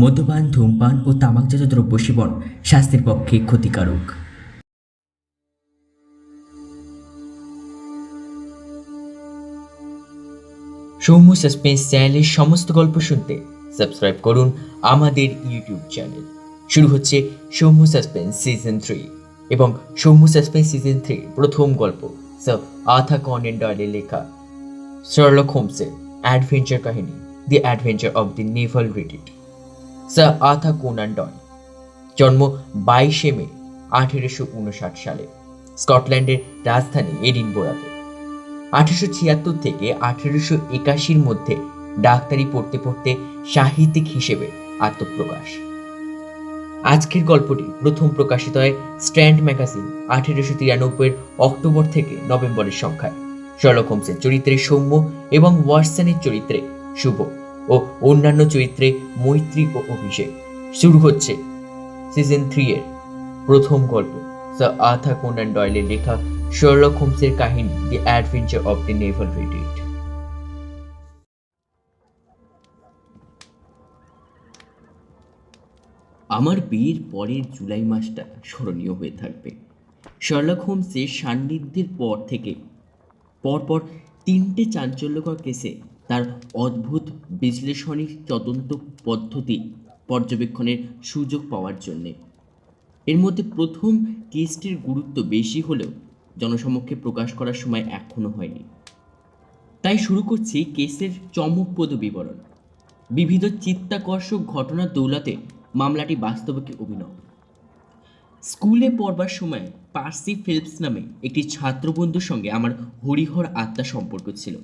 মদ্যপান, ধূমপান ও তামাকজাত দ্রব্য সেবন স্বাস্থ্যের পক্ষে ক্ষতিকারক। সৌম্য সাসপেন্স চ্যানেলের সমস্ত গল্প শুনতে সাবস্ক্রাইব করুন আমাদের ইউটিউব চ্যানেল। শুরু হচ্ছে সৌম্য সাসপেন্স সিজন 3 এবং সৌম্য সাসপেন্স সিজন 3 প্রথম গল্প স্যার আর্থার কনান ডয়েলের লেখা শার্লক হোমসের অ্যাডভেঞ্চার কাহিনী the adventure of the naval রিডিট। Sir Arthur Conan Doyle জন্ম 22শে মে 1859 সালে স্কটল্যান্ডের রাজধানী এডিনবরাতে। 1876 থেকে 1881 মধ্যে ডাক্তারি পড়তে পড়তে সাহিত্যিক হিসেবে আত্মপ্রকাশ। আজকের গল্পটি প্রথম প্রকাশিত হয় স্ট্র্যান্ড ম্যাগাজিন 1893 অক্টোবর থেকে নভেম্বরের সংখ্যায়। শার্লক হোমসের চরিত্রে সৌম্য এবং ওয়াটসনের চরিত্রে শুভ ও অন্যান্য চরিত্রে মৈত্রী ও অভিষেক। শুরু হচ্ছে সিজন 3 এর প্রথম গল্প স্যার আর্থার কোনান ডয়েলের লেখা শার্লক হোমসের কাহিনী the adventure of the naval treaty. আমার বিয়ের পরের জুলাই মাসটা স্মরণীয় হয়ে থাকবে। শার্লক হোমসের সান্নিধ্যের পর থেকে পরপর 3টে চাঞ্চল্যকর কেসে তার অদ্ভুত বিশ্লেষণী তদন্ত পদ্ধতি পর্যবেক্ষণের সুযোগ পাওয়ার জন্যে। এর মধ্যে প্রথম কেসটির গুরুত্ব বেশি হলেও জনসমক্ষে প্রকাশ করার সময় এখনও হয়নি। তাই শুরু করছি কেসের চমকপ্রদ বিবরণ। বিবিধ চিত্তাকর্ষক ঘটনার দৌলতে মামলাটি বাস্তবিক অভিনব। স্কুলে পড়বার সময় পার্সি ফিলিপস নামে একটি ছাত্রবন্ধুর সঙ্গে আমার হরিহর আত্মা সম্পর্ক ছিল।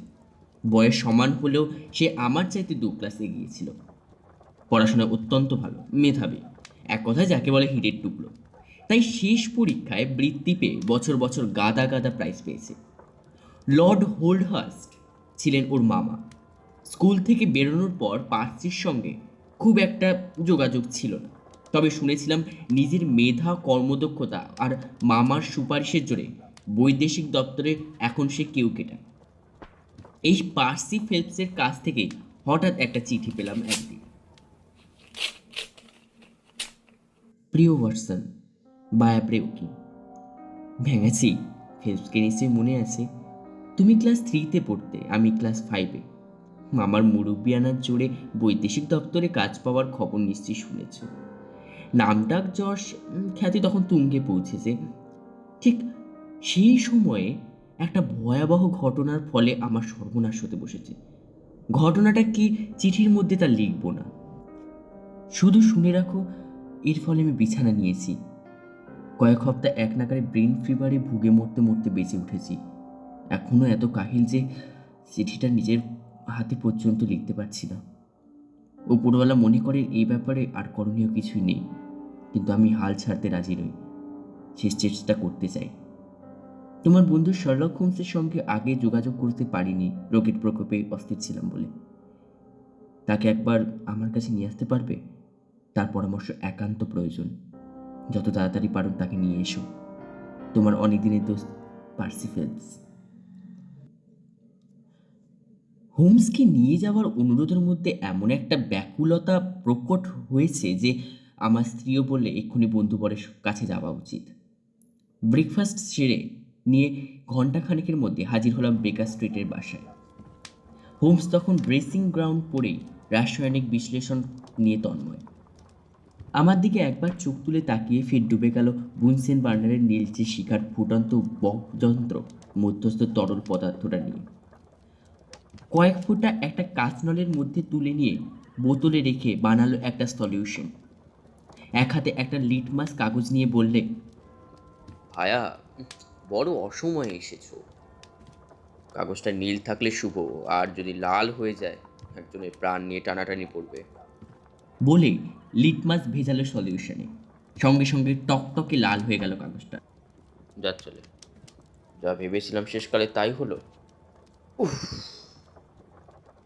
বয়স সমান হলেও সে আমার চাইতে 2 ক্লাস এগিয়ে ছিল। পড়াশোনায় অত্যন্ত ভালো, মেধাবী, এক কথায় যাকে বলে হিরের টুকরো। তাই শেষ পরীক্ষায় বৃত্তি পেয়ে বছর বছর গাদা গাদা প্রাইজ পেয়েছে। লর্ড হোল্ডহার্স্ট ছিলেন ওর মামা। স্কুল থেকে বেরোনোর পর পার্সির সঙ্গে খুব একটা যোগাযোগ ছিল না, তবে শুনেছিলাম নিজের মেধা, কর্মদক্ষতা আর মামার সুপারিশের জোরে বৈদেশিক দপ্তরে এখন সে কেউ কেটায়। এই পার্সি ফিলিপসের কাছ থেকে হঠাৎ একটা চিঠি পেলাম একদিন। প্রিয় ওয়াটসন, বায়া প্রেয়কি, ভেঙেছি। ফিলিপসকে নিশ্চয়ই মনে আছে। তুমি ক্লাস 3তে পড়তে, আমি ক্লাস 5-এ। মামার মুরব্বিয়ানার জোরে বৈদেশিক দপ্তরে কাজ পাওয়ার খবর নিশ্চয়ই শুনেছ। নামডাক যশ খ্যাতি তখন তুঙ্গে পৌঁছেছে। ঠিক সেই সময়ে একটা ভয়াবহ ঘটনার ফলে আমার সর্বনাশ হতে বসেছে। ঘটনাটা কি চিঠির মধ্যে তা লিখব না, শুধু শুনে রাখো। এর ফলে আমি বিছানা নিয়েছি। কয়েক সপ্তাহ এক নাগারে ব্রেন ফিভারে ভুগে মরতে মরতে বেঁচে উঠেছি। এখনও এত কাহিল যে চিঠিটা নিজের হাতে পর্যন্ত লিখতে পারছি না। উপরওয়ালা মনে করে এই ব্যাপারে আর করণীয় কিছুই নেই, কিন্তু আমি হাল ছাড়তে রাজি নই। শেষ চেষ্টা করতে চাই। তোমার বন্ধু শার্লক হোমসের সঙ্গে আগে যোগাযোগ করতে পারিনি, রোগের প্রকোপে অস্থির ছিলাম বলে। তাকে একবার আমার কাছে নিয়ে আসতে পারবে? তার পরামর্শ একান্ত প্রয়োজন। যত তাড়াতাড়ি পারো তাকে নিয়ে এসো। তোমার অনেকদিনের দোস্ত, পার্সি ফিলিপস। হোমসকে নিয়ে যাওয়ার অনুরোধের মধ্যে এমন একটা ব্যাকুলতা প্রকট হয়েছে যে আমার স্ত্রীও বললে এক্ষুনি বন্ধুবরের কাছে যাওয়া উচিত। ব্রেকফাস্ট সেরে নিয়ে ঘণ্টাখানেকের মধ্যে হাজির হলাম বেকার স্ট্রিটের বাসায়। হোমস তখন ড্রেসিং গ্রাউন্ড পরেই রাসায়নিক বিশ্লেষণ নিয়ে তন্ময়। আমার দিকে একবার চোখ তুলে তাকিয়ে ফের ডুবে গেল বুনসেন বার্নারের নীলচে শিখার ফুটন্ত বকযন্ত্র মধ্যস্থ তরল পদার্থটা নিয়ে। কয়েক ফোঁটা একটা কাঁচনলের মধ্যে তুলে নিয়ে বোতলে রেখে বানালো একটা সলিউশন। এক হাতে একটা লিটমাস কাগজ নিয়ে বললে, ভায়া, বড় অসময়ে এসেছো। কাগজটা নীল থাকলে শুভ, আর যদি লাল হয়ে যায় একজনের প্রাণ নিয়ে টানাটানি পড়বে। বলে লিটমাস ভেজালো সলিউশনে। সঙ্গে সঙ্গে টকটকে লাল হয়ে গেল কাগজটা। যা চলে, যা ভেবেছিলাম শেষকালে তাই হলো। উফ!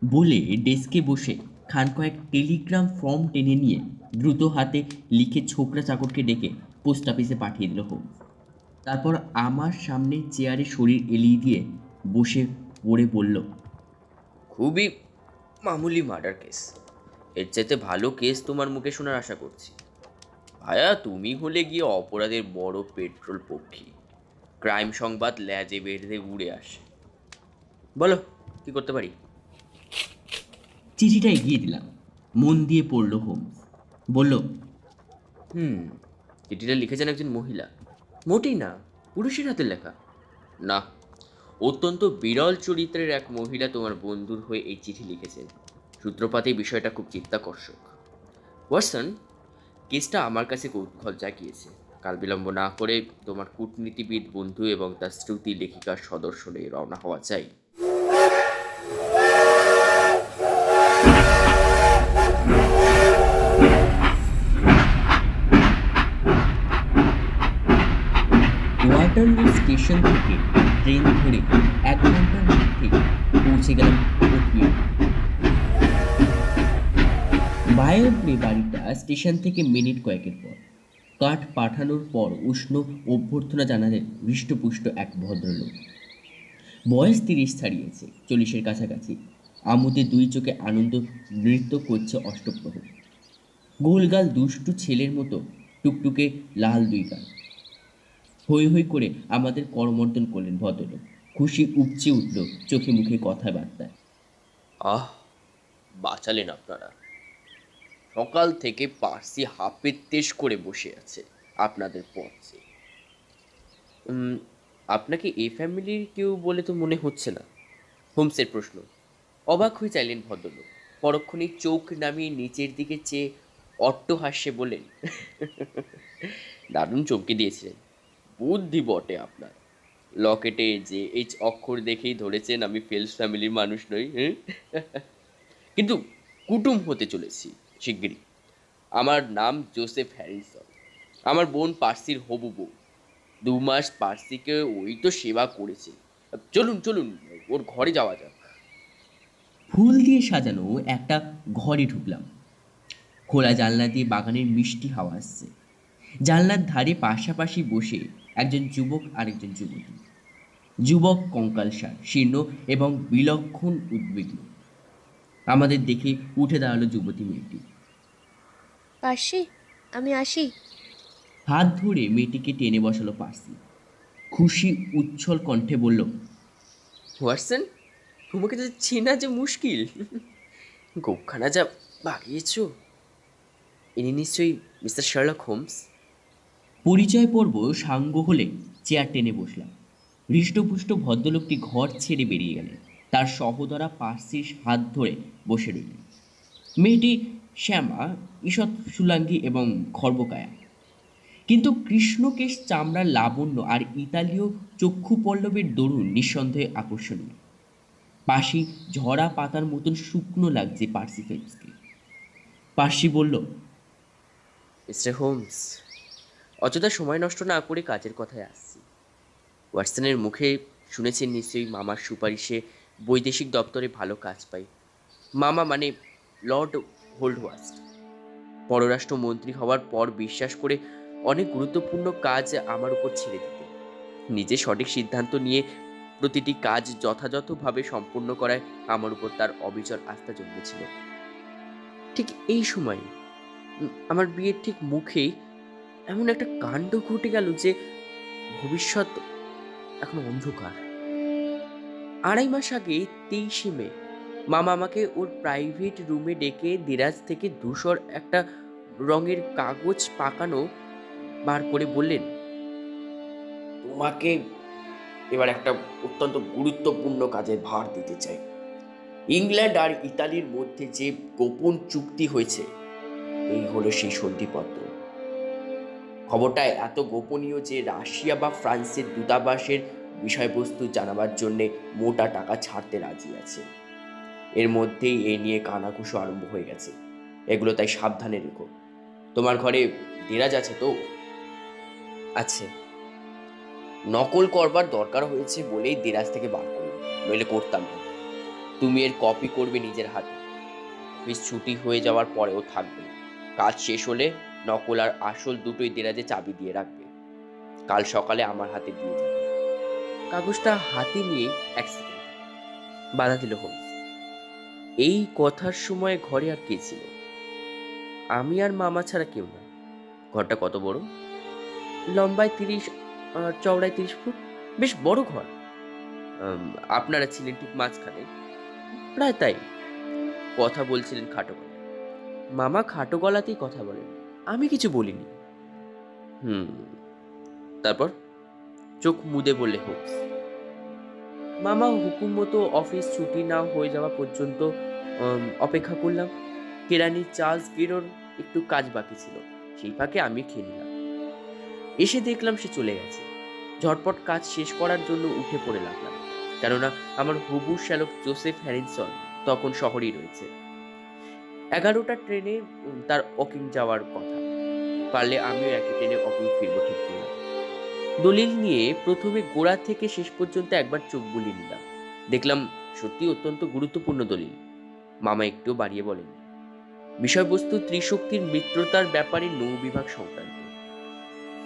বলে ডেস্কে বসে খান কয়েক টেলিগ্রাম ফর্ম টেনে নিয়ে দ্রুত হাতে লিখে ছোকরা চাকরকে ডেকে পোস্ট অফিসে পাঠিয়ে দিল হোমস। তারপর আমার সামনে চেয়ারে শরীর এলিয়ে দিয়ে বসে পড়ে বলল, খুবই মামুলি মার্ডার কেস, এর চাইতে ভালো কেস তোমার মুখে শোনার আশা করছি। ভায়া, তুমি হলে গিয়ে অপরাধের বড় পেট্রোল পক্ষী। ক্রাইম সংবাদ ল্যাজে বেঁধে উড়ে আসে। বলো, কি করতে পারি? চিঠিটা এগিয়ে দিলাম। মন দিয়ে পড়ল হোমস। বলল, চিঠিটা লিখেছেন একজন মহিলা? মোটেই না, পুরুষের হাতে লেখা। না, অত্যন্ত বিরল চরিত্রের এক মহিলা তোমার বন্ধুর হয়ে এই চিঠি লিখেছেন। সূত্রপাতে বিষয়টা খুব চিত্তাকর্ষক। ওয়াটসন, কেসটা আমার কাছে কৌতূহল জাগিয়েছে। কাল বিলম্ব না করে তোমার কূটনীতিবিদ বন্ধু এবং তার শ্রুতি লেখিকার সদর্শনে রওনা হওয়া চাই। ওয়াটারলু স্টেশন থেকে ট্রেন ধরে 1 ঘন্টার মধ্যে পৌঁছে গেলাম ওকভিল। বায়োপ্লে বাড়িটা স্টেশন থেকে মিনিট কয়েকের পর। কাঠ পাঠানোর পর উষ্ণ অভ্যর্থনা জানালেন হৃষ্টপুষ্ট এক ভদ্রলোক। বয়স 30 ছাড়িয়েছে, 40-এর কাছাকাছি। আমোদে 2 চোখে আনন্দ নৃত্য করছে অষ্টপ্রহর। গোলগাল দুষ্টু ছেলের মতো টুকটুকে লাল 2 গাল। হৈ হৈ করে আমাদের করমর্দন করলেন ভদ্রলোক। খুশি উপচে উঠল চোখে মুখে কথাবার্তায়। আহ, বাঁচালেন আপনারা। সকাল থেকে পার্সি হাফের তেজ করে বসে আছে আপনাদের পথে। আপনাকে এই ফ্যামিলির কেউ বলে তো মনে হচ্ছে না। হোমসের প্রশ্ন। অবাক হয়ে চাইলেন ভদ্রলোক। পরক্ষণেই চোখ নামিয়ে নিচের দিকে চেয়ে অট্টহাস্যে বলেন, দারুণ চমকে দিয়েছিলেন। বুদ্ধি বটে আপনার। লকেটে যে এইচ অক্ষর দেখেই ধরেছেন আমি ফেলস ফ্যামিলির মানুষ নই। কিন্তু কুটুম হতে চলেছি শিগগিরই। আমার নাম জোসেফ হ্যারিসন। আমার বোন পার্সির হবু বউ। 2 মাস পার্সিকে ওই তো সেবা করেছে। চলুন চলুন, ওর ঘরে যাওয়া যাক। ফুল দিয়ে সাজানো একটা ঘরে ঢুকলাম। খোলা জানলা দিয়ে বাগানের মিষ্টি হাওয়া আসছে। জানলার ধারে পাশাপাশি বসে একজন যুবক আর একজন যুবতী। যুবক কঙ্কালসার, শীর্ণ এবং বিলক্ষণ উদ্বিগ্ন। আমাদের দেখে উঠে দাঁড়ালো যুবতী মেয়েটি। পার্সি, আমি আসি। হাত ধরে মেয়েটিকে টেনে বসালো পার্সি। খুশি উচ্ছল কণ্ঠে বলল, ওয়াটসন, তোমাকে তো চেনা যে মুশকিল। গোপখানা যা বাগিয়েছ। ইনি নিশ্চয়ই মিস্টার শার্লক হোমস। পরিচয় পর্ব সাঙ্গ হলে চেয়ার টেনে বসলাম। হৃষ্টপুষ্ট ভদ্রলোকটি ঘর ছেড়ে বেরিয়ে গেলেন। তার সহোদরা পার্সির হাত ধরে বসে রইলেন। মেয়েটি শ্যামা, ঈষৎ সুলাঙ্গী এবং খর্বকায়া, কিন্তু কৃষ্ণকেশ চামড়ার লাবণ্য আর ইতালীয় চক্ষু পল্লবের দরুন নিঃসন্দেহে আকর্ষণীয়। পাশি ঝরা পাতার মতন শুকনো লাগছে পার্সি ফিলিপসকে। পার্সি বলল, মিস্টার হোমস, অযথা সময় নষ্ট না করে কাজের কথায় আসছি। ওয়াটসনের মুখে শুনেছেন নিশ্চয়ই মামার সুপারিশে বৈদেশিক দপ্তরে ভালো কাজ পাই। মামা মানে লর্ড হোল্ডওয়াস্ট পররাষ্ট্রমন্ত্রী হওয়ার পর বিশ্বাস করে অনেক গুরুত্বপূর্ণ কাজ আমার উপর ছেড়ে দিতে। নিজে সঠিক সিদ্ধান্ত নিয়ে প্রতিটি কাজ যথাযথভাবে সম্পূর্ণ করায় আমার উপর তার অবিচল আস্থা জন্মেছিল। ঠিক এই সময় আমার বিয়ের ঠিক মুখেই এমন একটা কাণ্ড ঘটে গেল যে ভবিষ্যৎ এখন অন্ধকার। 2.5 মাস আগে 23 মে মামা আমাকে ওর প্রাইভেট রুমে ডেকে দেরাজ থেকে ধূসর একটা রঙের কাগজ পাকানো বার করে বললেন, তোমাকে এবার একটা অত্যন্ত গুরুত্বপূর্ণ কাজের ভার দিতে চাই। ইংল্যান্ড আর ইতালির মধ্যে যে গোপন চুক্তি হয়েছে, এই হলো সেই সন্ধিপত্র। খবরটা এত গোপনীয় যে রাশিয়া বা ফ্রান্সের দূতাবাসের বিষয়বস্তু জানাবার জন্যে মোটা টাকা ছাড়তে রাজি আছে। এর মধ্যেই এ নিয়ে কানাঘুষো আরম্ভ হয়ে গেছে। এগুলো তাই সাবধানে রেখো। তোমার ঘরে দেরাজ আছে তো? আছে। নকল করবার দরকার হয়েছে বলেই দেরাজ থেকে বার করলাম, নইলে করতাম না। তুমি এর কপি করবে নিজের হাতে। অফিস ছুটি হয়ে যাওয়ার পরেও থাকবে। কাজ শেষ হলে নকল আর আসল দুটোই দেরাজে চাবি দিয়ে রাখবে। কাল সকালে আমার হাতে দিয়ে যাবে। কাগজটা হাতে নিয়ে 1 সেকেন্ড বাধা দিল হোমস। এই কথার সময় ঘরে আর কে ছিল? আমি আর মামা ছাড়া কেউ না। ঘরটা কত বড়? লম্বায় 30 আর চওড়ায় 30 ফুট, বেশ বড় ঘর। আপনারা ছিলেন ঠিক মাঝখানে, প্রায় তাই। কথা বলছিলেন খাটো গলায়। মামা খাটো গলাতেই কথা বলেন, আমি কিছু বলিনি। তারপর চোখ মুদে বললে হোমস। মামা হুকুম মতো অফিস ছুটি না হয়ে যাওয়া পর্যন্ত অপেক্ষা করলাম। কেরানি চার্লস গেরোর একটু কাজ বাকি ছিল, সেই ফাঁকে আমি খেয়ে নিলাম। এসে দেখলাম সে চলে গেছে। ঝটপট কাজ শেষ করার জন্য উঠে পড়ে লাগলাম, কেননা আমার হবু শ্যালক জোসেফ হ্যারিসন তখন শহরেই রয়েছে। 11টা ট্রেনে তার ওকিং যাওয়ার কথা। পারলে আমিও একই ট্রেনে ওকিং ফিরবো ঠিক করলাম। দলিল নিয়ে প্রথমে গোড়া থেকে শেষ পর্যন্ত একবার চোখ বুলিয়ে নিলাম। দেখলাম সত্যি অত্যন্ত গুরুত্বপূর্ণ দলিল। মামা একটু বাড়িয়ে বলেন, বিষয়বস্তু ত্রিশক্তির মিত্রতার ব্যাপারে নৌ বিভাগ সংক্রান্ত।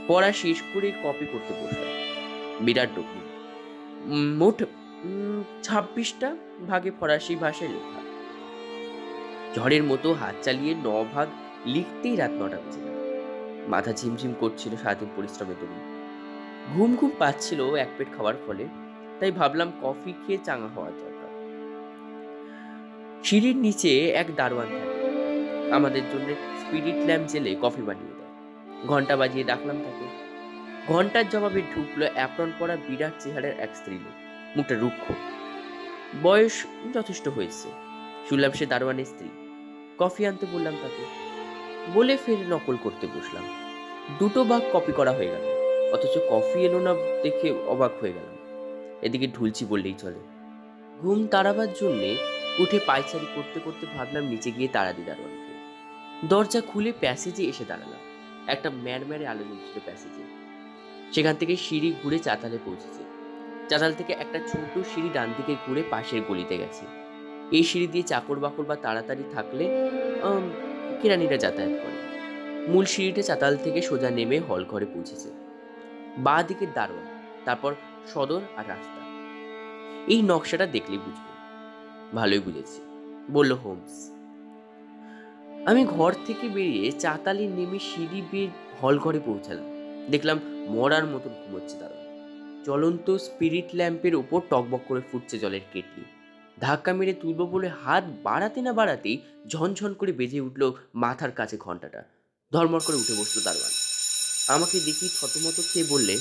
পড়া শেষ করে কপি করতে বসলাম। বিরাট ডকুমেন্ট, মোট 26টা ভাগে ফরাসি ভাষায় লেখা। ঝড়ের মতো হাত চালিয়ে 9 ভাগ লিখতেই রাত 9টা বেজে গেল। মাথা ঝিমঝিম করছিল সারাদিন পরিশ্রমে দরুন। ঘুম পাচ্ছিল এক পেট খাওয়ার ফলে, তাই ভাবলাম কফি খেয়ে চাঙা হওয়ার দরকার। সিঁড়ির নিচে এক দারোয়ান থাকে, আমাদের জন্য স্পিরিট ল্যাম্প জেলে কফি বানিয়ে দেয়। ঘন্টা বাজিয়ে ডাকলাম তাকে। ঘন্টার জবাবে ঢুকলো অ্যাপ্রন পরা বিরাট চেহারার এক স্ত্রীলোক, মুখটা রুক্ষ। বয়স যথেষ্ট হয়েছে। শুনলাম সে দারোয়ানের স্ত্রী। কফি আনতে বললাম তাকে, বলে ফের নকল করতে বসলাম। 2 ভাগ কপি করা হয়ে গেল, অথচ কফি এলো না দেখে অবাক হয়ে গেলাম। এদিকে ঢুলছি বললেই চলে। ঘুম তাড়াবার জন্যে উঠে পায়চারি করতে করতে ভাবলাম নিচে গিয়ে তাড়া দি দারোয়ানকে। দরজা খুলে প্যাসেজে এসে দাঁড়ালাম। একটা ম্যারম্যারে আলো জ্বলছিল প্যাসেজে। সেখান থেকে সিঁড়ি ঘুরে চাতালে পৌঁছেছে। চাতাল থেকে একটা ছোট সিঁড়ি ডান দিকে ঘুরে পাশের গলিতে গেছে। এই সিঁড়ি দিয়ে চাকর বাকর বা তাড়াতাড়ি থাকলে কেরানিরা যাতায়াত করে। মূল সিঁড়িটা চাতাল থেকে সোজা নেমে হল ঘরে পৌঁছেছে। বাঁ দিকের দারোয়ান, তারপর সদর আর রাস্তা। এই নকশাটা দেখলেই বুঝবে। ভালোই বুঝেছি, বলল হোমস। আমি ঘর থেকে বেরিয়ে চাতালে নেমে সিঁড়ি বেয়ে হল ঘরে পৌঁছালাম। দেখলাম মরার মতন ঘুমোচ্ছে দারোয়ান। জ্বলন্ত স্পিরিট ল্যাম্পের ওপর টকবক করে ফুটছে জলের কেটলি। ধাক্কা মেরে তুলব বলে হাত বাড়াতে না বাড়াতেই ঝনঝন করে বেজে উঠল মাথার কাছে ঘন্টাটা। ধর্মর করে উঠে বসলো দারোয়ান। আমাকে দেখি থতমত খেয়ে বললে,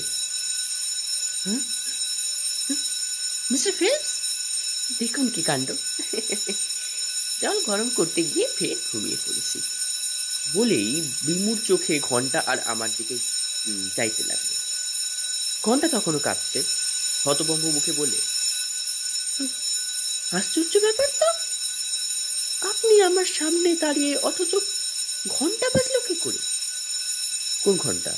মিস্টার ফিলিপস, দেখুন কি কাণ্ড, জল গরম করতে গিয়ে ফের ঘুমিয়ে পড়েছি। বলেই বিমূঢ় চোখে ঘন্টা আর আমার দিকে চাইতে লাগলো। ঘন্টা তখনও কাঁপছে। হতভম্ব মুখে বলে, আশ্চর্য ব্যাপার তো, আপনি আমার সামনে দাঁড়িয়ে অথচ ঘন্টা বাজলো কি করে? কোন ঘন্টা?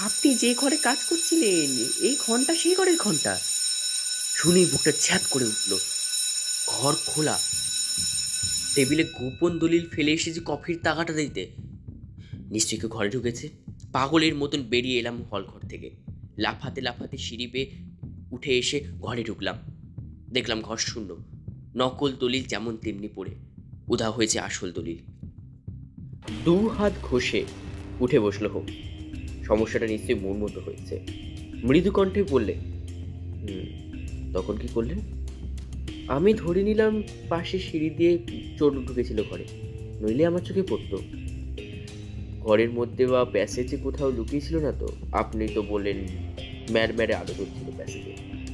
আপনি যে ঘরে কাজ করছিলেন, এই ঘন্টা সেই ঘরের ঘন্টা। শুনেই বুকটা ছ্যাপ করে উঠল। ঘর খোলা, টেবিলে গোপন দলিল ফেলে এসেছে কফির তাগাটা দিতে। নিশ্চয়ই কেউ ঘরে ঢুকেছে। পাগলের মতন বেরিয়ে এলাম হল ঘর থেকে। লাফাতে লাফাতে সিঁড়ি বেয়ে উঠে এসে ঘরে ঢুকলাম। দেখলাম ঘর শূন্য। নকল দলিল যেমন তেমনি পড়ে, উধাও হয়েছে আসল দলিল। 2 হাত ঘষে উঠে বসলো হোক। সমস্যাটা নিশ্চয়ই মন মতো হয়েছে। মৃদু কণ্ঠে বললে, তখন কি করলেন? আমি ধরে নিলাম পাশে সিঁড়ি দিয়ে চোর ঢুকেছিল ঘরে, নইলে আমার চোখে পড়তো। ঘরের মধ্যে বা প্যাসেজে কোথাও লুকিয়েছিল না তো? আপনি তো বললেন ম্যারে আলো জ্বলছিল প্যাসেজে।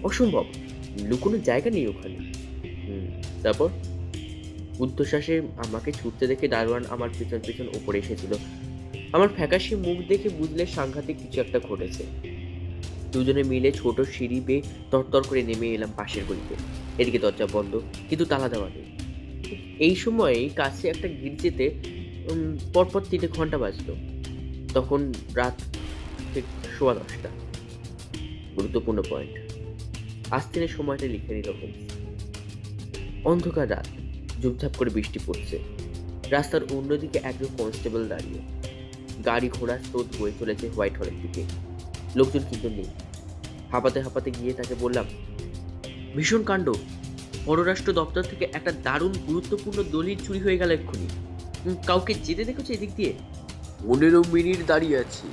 অসম্ভব, লুকোনোর জায়গা নেই ওখানে। তারপর ঊর্ধ্বশ্বাসে আমাকে ছুটতে দেখে দারোয়ান আমার পেছন পেছন ওপরে এসেছিল। আমার ফ্যাকাশে মুখ দেখে বুঝলে সাংঘাতিক কিছু একটা ঘটেছে। দুজনে মিলে ছোট সিঁড়ি বেয়ে তরতর করে নেমে এলাম পাশের গলিতে। এদিকে দরজা বন্ধ, কিন্তু তালা দেওয়া নেই। এই সময় কাছে একটা গির্জেতে পরপর 3টে ঘন্টা বাজলো। তখন রাত 10:15। গুরুত্বপূর্ণ পয়েন্ট। আস্তিনের সময়টা লিখে নিল হোমস। অন্ধকার রাত, ঝুপঝাপ করে বৃষ্টি পড়ছে। রাস্তার অন্যদিকে একজন কনস্টেবল দাঁড়িয়ে। গাড়ি ঘোড়ার স্রোত বয়ে চলেছে হোয়াইট হলের দিকে। লোকজন কিন্তু নেই। হাঁপাতে হাঁপাতে গিয়ে তাকে বললাম, ভীষণ কাণ্ড, পররাষ্ট্র দপ্তর থেকে একটা দারুণ গুরুত্বপূর্ণ দলিল চুরি হয়ে গেল এক্ষুনি। কাউকে যেতে দেখেছো এদিক দিয়ে? 15 মিনিট দাঁড়িয়ে আছি,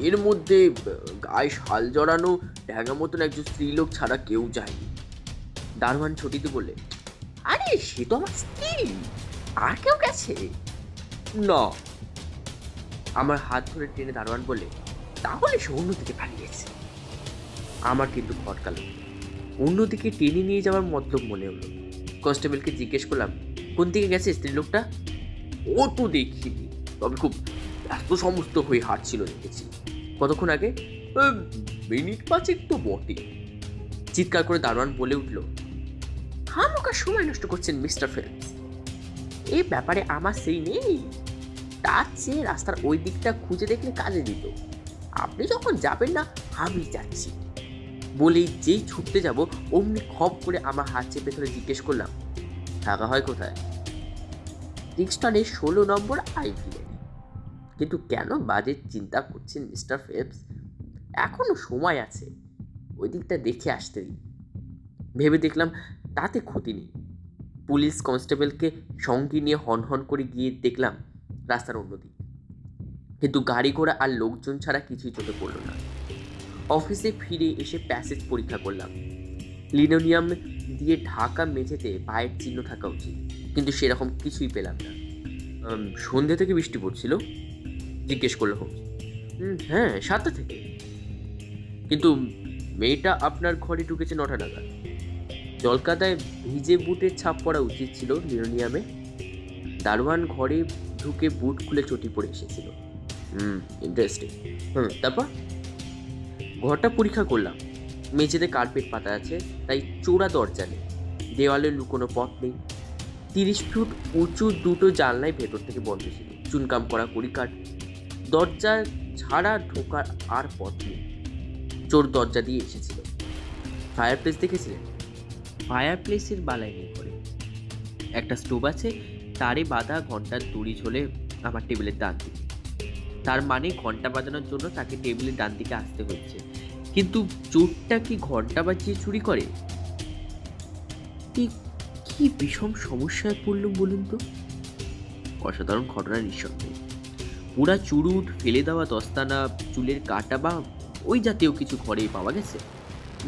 এর মধ্যে গায়ে শাল জড়ানো ড্যাগা মতন একজন স্ত্রীলোক ছাড়া কেউ যায়নি। দারোয়ান ছুটিতে বললে, আরে সে তো আমার স্ত্রী, আর কেউ গেছে? না। আমার হাত ধরে টেনে দারোয়ান বললে, তাহলে সে অন্যদিকে পালিয়েছে। আমার কিন্তু খটকালো, অন্যদিকে টেনে নিয়ে যাওয়ার মতলব মনে হলো। কনস্টেবলকে জিজ্ঞেস করলাম, কোন দিকে গেছে স্ত্রীলোকটা? ও তো দেখিনি, তবে খুব এত সমস্ত হয়ে হাঁটছিল দেখেছি। কতক্ষণ আগে? মিনিট 5 তো বটে। চিৎকার করে দারোয়ান বলে উঠল, খামোকা সময় নষ্ট করছেন মিস্টার ফেলপস, এই ব্যাপারে আমার সেই নেই। তার চেয়ে রাস্তার ওই দিকটা খুঁজে দেখলে কাজে দিত। আপনি যখন যাবেন না, আমি যাচ্ছি বলেই যেই ছুটতে যাব অমনি খপ করে আমার হাত চেপে ধরে জিজ্ঞেস করলাম, থাকা হয় কোথায়? ব্রিক্সটনের 16 নম্বর আইভি লেনে। কিন্তু কেন বাজে চিন্তা করছেন মিস্টার ফেলপস? এখনো সময় আছে, ওই দিকটা দেখে আসতে দিন। ভেবে দেখলাম তাতে ক্ষতি নেই। পুলিশ কনস্টেবলকে সঙ্গে নিয়ে হনহন করে গিয়ে দেখলাম রাস্তার অন্যদিক, কিন্তু গাড়ি ঘোড়া আর লোকজন ছাড়া কিছুই চোখে পড়ল না। অফিসে ফিরে এসে প্যাসেজ পরীক্ষা করলাম। লিনোনিয়াম দিয়ে ঢাকা মেঝেতে পায়ের চিহ্ন থাকা উচিত, কিন্তু সেরকম কিছুই পেলাম না। সন্ধ্যে থেকে বৃষ্টি পড়ছিল? জিজ্ঞেস করলো হোমস। হ্যাঁ, 7টা থেকে। কিন্তু মেয়েটা আপনার ঘরে ঢুকেছে 9টা নাগাদ। জলকাদায় ভিজে বুটের ছাপ পড়া উচিত ছিল লিনোনিয়ামে। দারোয়ান ঘরে ঢুকে বুট খুলে চটি পরে এসেছিল। ইন্টারেস্টিং। তারপর ঘরটা পরীক্ষা করলাম। মেঝেতে কার্পেট পাতা আছে, তাই চোরা দরজা নেই, দেওয়ালে লুকোনো পথ নেই। 30 ফুট উঁচু দুটো জানলায় ভেতর থেকে বন্ধ ছিল, চুনকাম করা কড়িকাঠ। দরজা ছাড়া ঢোকার আর পথ নেই, চোর দরজা দিয়ে এসেছিল। ফায়ার প্লেস দেখেছিলেন? ফায়ার প্লেসের বালাই নেই ঘরে। একটা স্টোভ আছে, তারে বাঁধা ঘন্টার দড়ি ঝোলে আমার টেবিলের ডান দিকে। তার মানে ঘন্টা বাজানোর জন্য তাকে টেবিলের ডান দিকে আসতে হচ্ছে। কিন্তু চোরটা কি ঘন্টা বাজিয়ে চুরি করে? কি বিষম সমস্যায় পড়ল বলুন তো। অসাধারণ ঘটনা নিঃসন্দেহে। পুরা চুরুট, ফেলে দেওয়া দস্তানা, চুলের কাটা বা ওই জাতীয় কিছু ঘরেই পাওয়া গেছে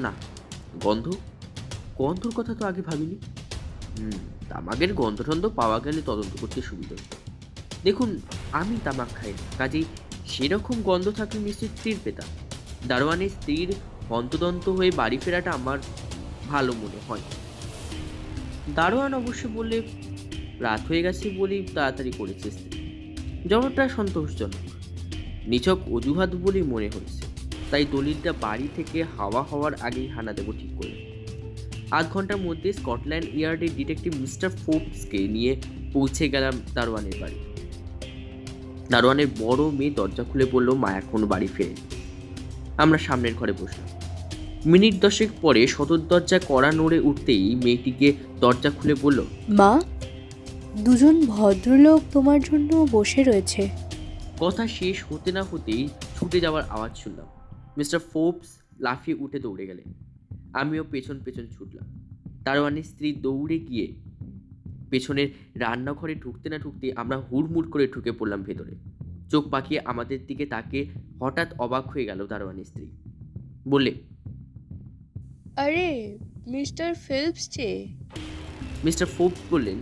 না। গন্ধর কথা তো আগে ভাবিনি। তামাকের গন্ধ টন্ধ পাওয়া গেলে তদন্ত করতে সুবিধা হতো। দেখুন, আমি তামাক খাই না, কাজেই সেরকম গন্ধ থাকলে নিশ্চয়ই স্ত্রীর পেতাম। দারোয়ানের স্ত্রীর হন্তদন্ত হয়ে বাড়ি ফেরাটা আমার ভালো মনে হয়। দারোয়ান অবশ্য বললে রাত হয়ে গেছে বলেই তাড়াতাড়ি করেছে স্ত্রী। জবাবটা সন্তোষজনক, নিছক অজুহাত বলেই মনে হয়েছে। তাই দলিলটা বাড়ি থেকে হাওয়া হওয়ার আগেই হানা দেবো ঠিক করলাম। 8 ঘন্টার মধ্যে স্কটল্যান্ড ইয়ার্ডের ডিটেকটিভ মিস্টার ফোর্বসকে নিয়ে পৌঁছে গেলাম দারোয়ানের বাড়ি। দারোয়ানের বড় মেয়ে দরজা খুলে বলল, মা এখনো বাড়ি ফেরেনি। আমরা সামনের ঘরে বসলাম। মিনিট 10 পরে সদর দরজা কড়া নড়ে উঠতেই মেয়েটিকে দরজা খুলে বলল, মা, দুজন ভদ্রলোক তোমার জন্য বসে রয়েছে। কথা শেষ হতে না হতেই ছুটে যাওয়ার আওয়াজ শুনলাম। মিস্টার ফোর্বস লাফিয়ে উঠে দৌড়ে গেলেন। আমিও পেছন পেছন ছুটলাম। দারোয়ানের স্ত্রী দৌড়ে গিয়ে পেছনের রান্নাঘরে ঢুকতে না ঢুকতে আমরা হুড়মুড় করে ঢুকে পড়লাম ভেতরে। চোখ পাকিয়ে আমাদের দিকে তাকে হঠাৎ অবাক হয়ে গেল দারোয়ানের স্ত্রী। বললে, আরে মিস্টার ফেলপস যে। মিস্টার ফোর্বস বললেন,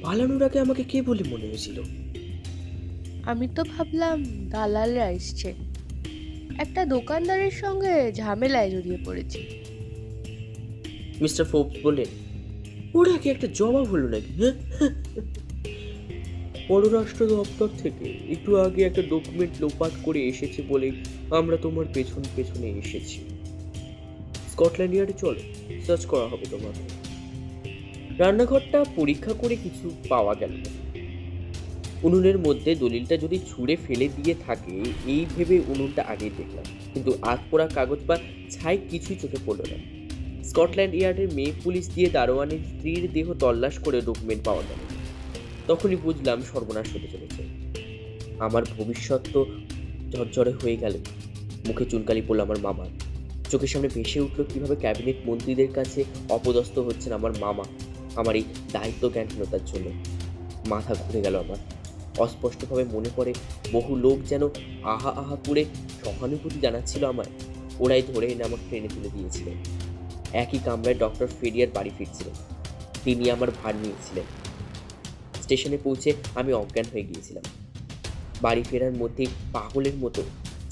পালানোর আগে আমাকে কে বলে মনে হয়েছিল? আমি তো ভাবলাম দালালরা এসছে, একটা দোকানদারের সঙ্গে ঝামেলায় জড়িয়ে পড়েছি। মিস্টার ফোর্বস বললেন, ওরা কি একটা জবাব হলো নাকি? পররাষ্ট্র দপ্তর থেকে একটু আগে একটা ডকুমেন্ট লোপাট করে এসেছে বলে আমরা তোমার পেছনে এসেছি। স্কটল্যান্ড ইয়ার্ডে চলো, সার্চ করা হবে তোমাকে। রান্নাঘরটা পরীক্ষা করে কিছু পাওয়া গেল না। উনুনের মধ্যে দলিলটা যদি ছুঁড়ে ফেলে দিয়ে থাকে এই ভেবে উনুনটা আগেই দেখলাম, কিন্তু আধ পোড়া কাগজ বা ছাই কিছুই চোখে পড়ল না। স্কটল্যান্ড ইয়ার্ডের মেয়ে পুলিশ দিয়ে দারোয়ানের স্ত্রীর দেহ তল্লাশ করে ডকুমেন্ট পাওয়া গেল। তখনই বুঝলাম সর্বনাশ হতে চলেছে। আমার ভবিষ্যৎ তো ঝরঝরে হয়ে গেল। মুখে চুনকালি পড়ল আমার মামার। চোখের সামনে ভেসে উঠল কীভাবে ক্যাবিনেট মন্ত্রীদের কাছে অপদস্থ হচ্ছেন আমার মামা আমার এই দায়িত্ব জ্ঞানহীনতার জন্য। মাথা ঘুরে গেল আমার। অস্পষ্টভাবে মনে পড়ে বহু লোক যেন আহা আহা করে সহানুভূতি জানাচ্ছিল আমায়। ওরাই ধরে এনে আমাকে ট্রেনে তুলে দিয়েছিলেন। একই কামরায় ডক্টর ফেরিয়ার বাড়ি ফিরছিলেন। তিনি আমার ভার নিয়েছিলেন। স্টেশনে পৌঁছে আমি অজ্ঞান হয়ে গিয়েছিলাম। বাড়ি ফেরার মধ্যেই পাগলের মতো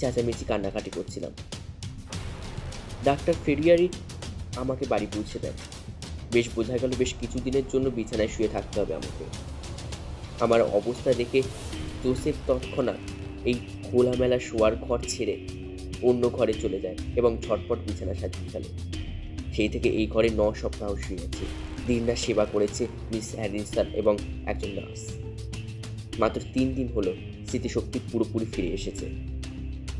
চেঁচামেচি কান্নাকাটি করছিলাম। ডাক্তার ফেরিয়ারই আমাকে বাড়ি পৌঁছে দেন। বেশ বোঝা গেল বেশ কিছুদিনের জন্য বিছানায় শুয়ে থাকতে হবে আমাকে। আমার অবস্থা দেখে জোসেফ তৎক্ষণাৎ এই খোলামেলা শোয়ার ঘর ছেড়ে অন্য ঘরে চলে যায় এবং ঝটপট বিছানা সাজিয়ে ফেলে। সেই থেকে এই ঘরে 9 সপ্তাহ শুয়ে আছে। দিনরা সেবা করেছে মিস হ্যারিসন এবং একজন নার্স। মাত্র 3 দিন হলো স্মৃতিশক্তি পুরোপুরি ফিরে এসেছে।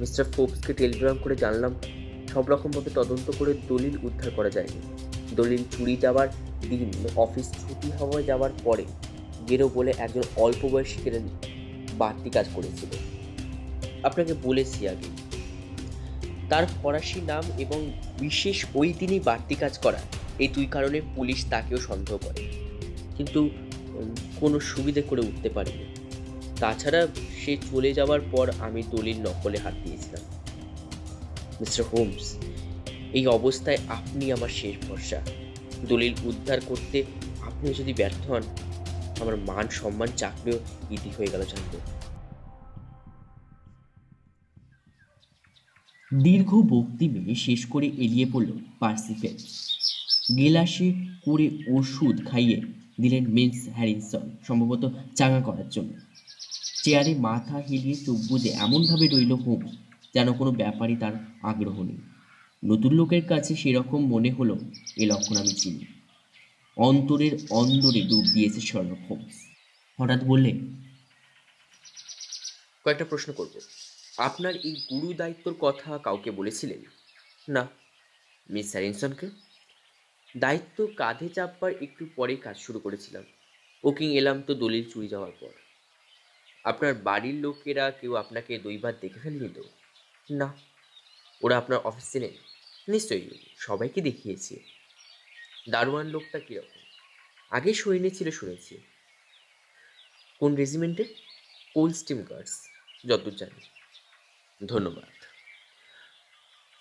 মিস্টার ফোর্বসকে টেলিগ্রাম করে জানলাম সব রকমভাবে তদন্ত করে দলিল উদ্ধার করা যায়নি। দলিল চুরি যাওয়ার দিন অফিস ছুটি হওয়া যাওয়ার পরে গেরো বলে একজন অল্প বয়সীকে বাড়তি কাজ করেছিল। আপনাকে বলেছি আগে, তার ফরাসি নাম এবং বিশেষ ওই দিনই বাড়তি কাজ করা, এই 2 কারণে পুলিশ তাকেও সন্দেহ করে, কিন্তু কোনো সুবিধে করে উঠতে পারেনি। তাছাড়া সে চলে যাওয়ার পর আমি দলিল নকলে হাত দিয়েছিলাম। মিস্টার হোমস, এই অবস্থায় আপনি আমার শেষ ভরসা। দলিল উদ্ধার করতে আপনি যদি ব্যর্থ হন, আমার মান সম্মান চাকরিও ইতি হয়ে গেল জানতে। দীর্ঘ বক্তৃতা শেষ করে এলিয়ে পড়ল পার্সি ফেলপস। গেলাসে করে ওষুধ খাইয়ে দিলেন মিস হ্যারিসন, সম্ভবত চাঙা করার জন্য। চেয়ারে মাথা হেলিয়ে চোখ বুজে এমনভাবে রইল হোমস যেন কোনো ব্যাপারই তার আগ্রহ নেই। নতুন লোকের কাছে সেরকম মনে হলো এ লক্ষণ আমি চিনি। অন্তরের অন্দরে ডুব দিয়েছে শার্লক হোমস। হঠাৎ বললে, কয়েকটা প্রশ্ন করব। আপনার এই গুরু দায়িত্বর কথা কাউকে বলেছিলেন? না। মিস হ্যারিসনকে? দায়িত্ব কাঁধে চাপবার একটু পরেই কাজ শুরু করেছিলাম। ওকিং এলাম তো দলিল চুরি যাওয়ার পর। আপনার বাড়ির লোকেরা কেউ আপনাকে 2 বার দেখে ফেলেনি তো? না। ওরা আপনার অফিস চেনেন? নিশ্চয়ই, সবাইকে দেখিয়েছি। দারোয়ান লোকটা কীরকম? আগে সৈন্যে ছিল শুনেছি। কোন রেজিমেন্টে? কোলস্টিম গার্ডস, যতদূর জানি। ধন্যবাদ।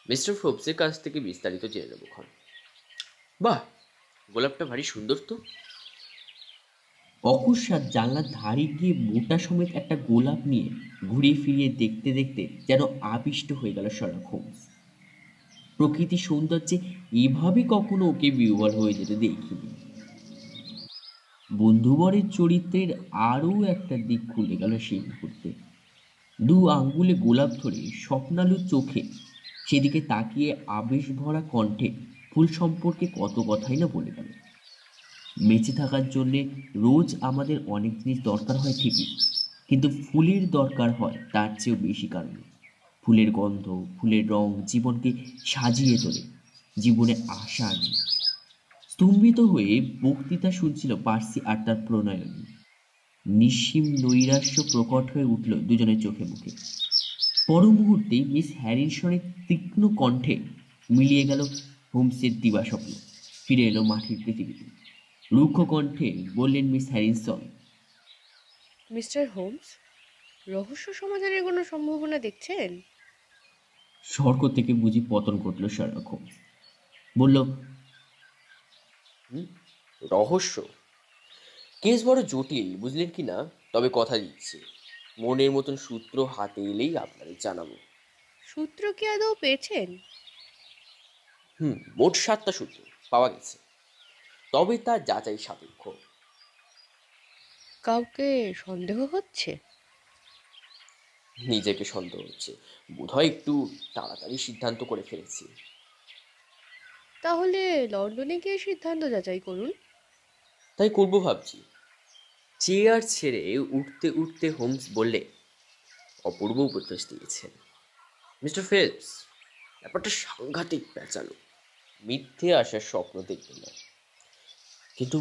মিস্টার ফোর্বসের কাছ থেকে বিস্তারিত জেনে নেব ক্ষণ। বাহ, গোলাপটা ভারী সুন্দর তো। অকস্মাৎ জানলার ধারে গিয়ে মোটা সমেত একটা গোলাপ নিয়ে ঘুরিয়ে ফিরিয়ে দেখতে দেখতে যেন আবিষ্ট হয়ে গেল শার্লক হোমস। প্রকৃতির সৌন্দর্যে এভাবে কখনো ওকে বিহ্বল হয়ে যেতে দেখিনি। বন্ধুবরের চরিত্রের আরও একটা দিক খুলে গেল সেই মুহূর্তে। 2 আঙ্গুলে গোলাপ ধরে স্বপ্নালু চোখে সেদিকে তাকিয়ে আবেশ ভরা কণ্ঠে ফুল সম্পর্কে কত কথাই না বলে গেল। বেঁচে থাকার জন্যে রোজ আমাদের অনেক জিনিস দরকার হয় ঠিকই, কিন্তু ফুলের দরকার হয় তার চেয়েও বেশি কারণে। ফুলের গন্ধ, ফুলের রং জীবনকে সাজিয়ে তোলে, জীবনে আশা আনে। স্তম্ভিত হয়ে বক্তৃতা শুনছিল পার্সি আর তার প্রণয়নী। নিঃসীম নৈরাশ্য প্রকট হয়ে উঠল দুজনের চোখে মুখে। পর মুহূর্তেই মিস হ্যারিসনের তীক্ষ্ণ কণ্ঠে মিলিয়ে গেল হোমসের দিবাস্বপ্ন। ফিরে এলো মাটির পৃথিবীতে। রুক্ষ কণ্ঠে বললেন মিস হ্যারিসন, মিস্টার হোমস, রহস্য সমাধানের কোনো সম্ভাবনা দেখছেন? স্বর্গ থেকে বুঝি পতন ঘটল শার্লক হোমস। বলল, রহস্য? কেস বড় জটিল, বুঝলেন কি না? তবে কথা দিচ্ছি, মনের মতন সূত্র হাতে এলেই আপনাদের জানাবো। সূত্র কি আদৌ পেয়েছেন? মোট 7টা সূত্র পাওয়া গেছে, তবে তা যাচাই সাপেক্ষ। কাউকে সন্দেহ হচ্ছে? নিজেকে সন্দেহ হচ্ছে। বোধহয় একটু তাড়াতাড়ি সিদ্ধান্ত করে ফেলেছি। তাহলে লন্ডনে গিয়ে সিদ্ধান্ত যাচাই করুন। তাই করবো ভাবছি। চেয়ার ছেড়ে উঠতে উঠতে হোমস বললে, অপূর্ব উপদেশ দিয়েছেন মিস্টার ফেলপস। ব্যাপারটা সাংঘাতিক পেঁচালো। মিথ্যে আসার স্বপ্ন দেখবে না, কিন্তু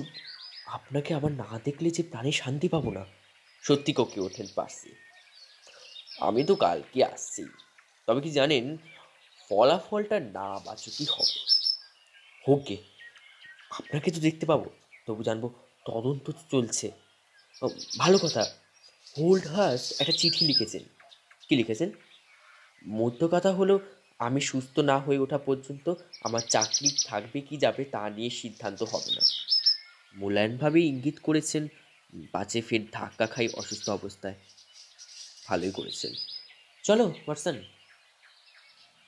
আপনাকে আবার না দেখলে যে প্রাণে শান্তি পাবো না। সত্যি ককে ওঠেন পার্সি। আমি তো কালকে আসছি, তবে কি জানেন, ফলাফলটা না বাচকই হবে। হোকে, আপনাকে তো দেখতে পাবো, তবু জানবো তদন্ত চলছে। ও, ভালো কথা। হোল্ডহার্স্ট একটা চিঠি লিখেছেন। কি লিখেছেন? মধ্য কথা হলো, আমি সুস্থ না হয়ে ওঠা পর্যন্ত আমার চাকরি থাকবে কি যাবে তা নিয়ে সিদ্ধান্ত হবে না। মূল্যায়নভাবে ইঙ্গিত করেছেন, পাছে ফের ধাক্কা খাই অসুস্থ অবস্থায়। ভালোই করেছেন। চলো ওয়াটসন।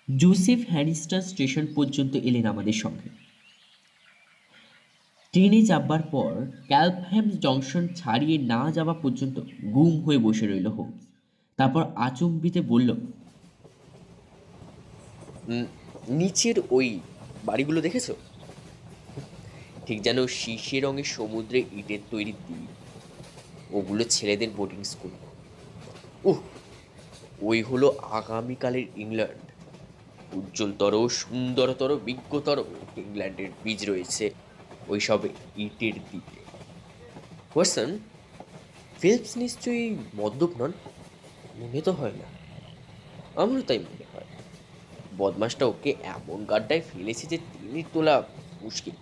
জোসেফ হ্যারিস্টার স্টেশন পর্যন্ত এলেন আমাদের সঙ্গে। ট্রেনে চাপবার পর ক্যালপহ্যাম জংশন ছাড়িয়ে না যাওয়া পর্যন্ত গুম হয়ে বসে রইল হোমস। তারপর আচম্বিতে বলল, নিচের ওই বাড়িগুলো দেখেছো? ঠিক যেন শীষে রঙের সমুদ্রে ইটের তৈরি দ্বীপ। ওগুলো ছেলেদের বোর্ডিং স্কুল। উহ, ওই হলো আগামীকালের ইংল্যান্ড। উজ্জ্বলতর, সুন্দরতর, বিজ্ঞতর ইংল্যান্ডের বীজ রয়েছে ওই সব ইটের দ্বীপে। ওয়াটসন, ফিলিপস নিশ্চয়ই মদ্যপ নন? মনে তো হয় না। আমারও তাই মনে হয়। বদমাসটা ওকে এমন গাড্ডায় ফেলেছে যে তিনি তোলা মুশকিল।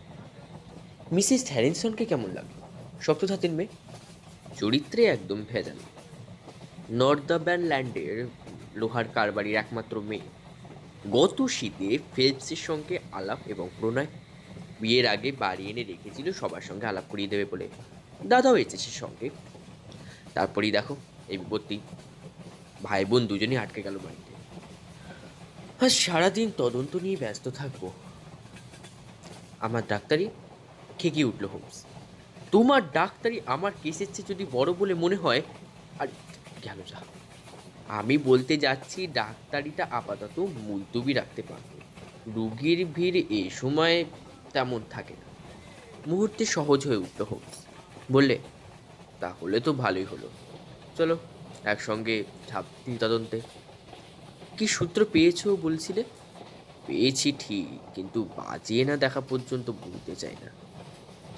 মিসেস হ্যারিসনকে কেমন লাগলো? সপ্তধাতের মেয়ে, চরিত্রে একদম ভেজাল। নর্দার্নল্যান্ডের লোহার কারবারির একমাত্র মেয়ে। গত শীতে ফিলিপসের সঙ্গে আলাপ এবং প্রণয়। বিয়ের আগে বাড়ি এনে রেখেছিল সবার সঙ্গে আলাপ করিয়ে দেবে বলে। দাদাও এসেছে সঙ্গে। তারপরেই দেখো এই বিপত্তি। ভাই বোন দুজনেই আটকে গেল বাড়িতে। আজ সারাদিন তদন্ত নিয়ে ব্যস্ত থাকবো। আমার ডাক্তারি? খেকিয়ে উঠল হোমস। তোমার ডাক্তারি আমার কেসের চেয়ে যদি বড় বলে মনে হয়, আর গেল যা। আমি বলতে যাচ্ছি, ডাক্তারিটা আপাতত মুলতুবি রাখতে পারবো। রুগীর ভিড় এ সময় তেমন থাকে না। মুহূর্তে সহজ হয়ে উঠল হোমস। বললে, তাহলে তো ভালোই হলো। চলো একসঙ্গে ঝাঁপ দিই তদন্তে। কি সূত্র পেয়েছো বলছিলে? পেয়েছি ঠিক, কিন্তু বাজিয়ে না দেখা পর্যন্ত বলতে চাই না।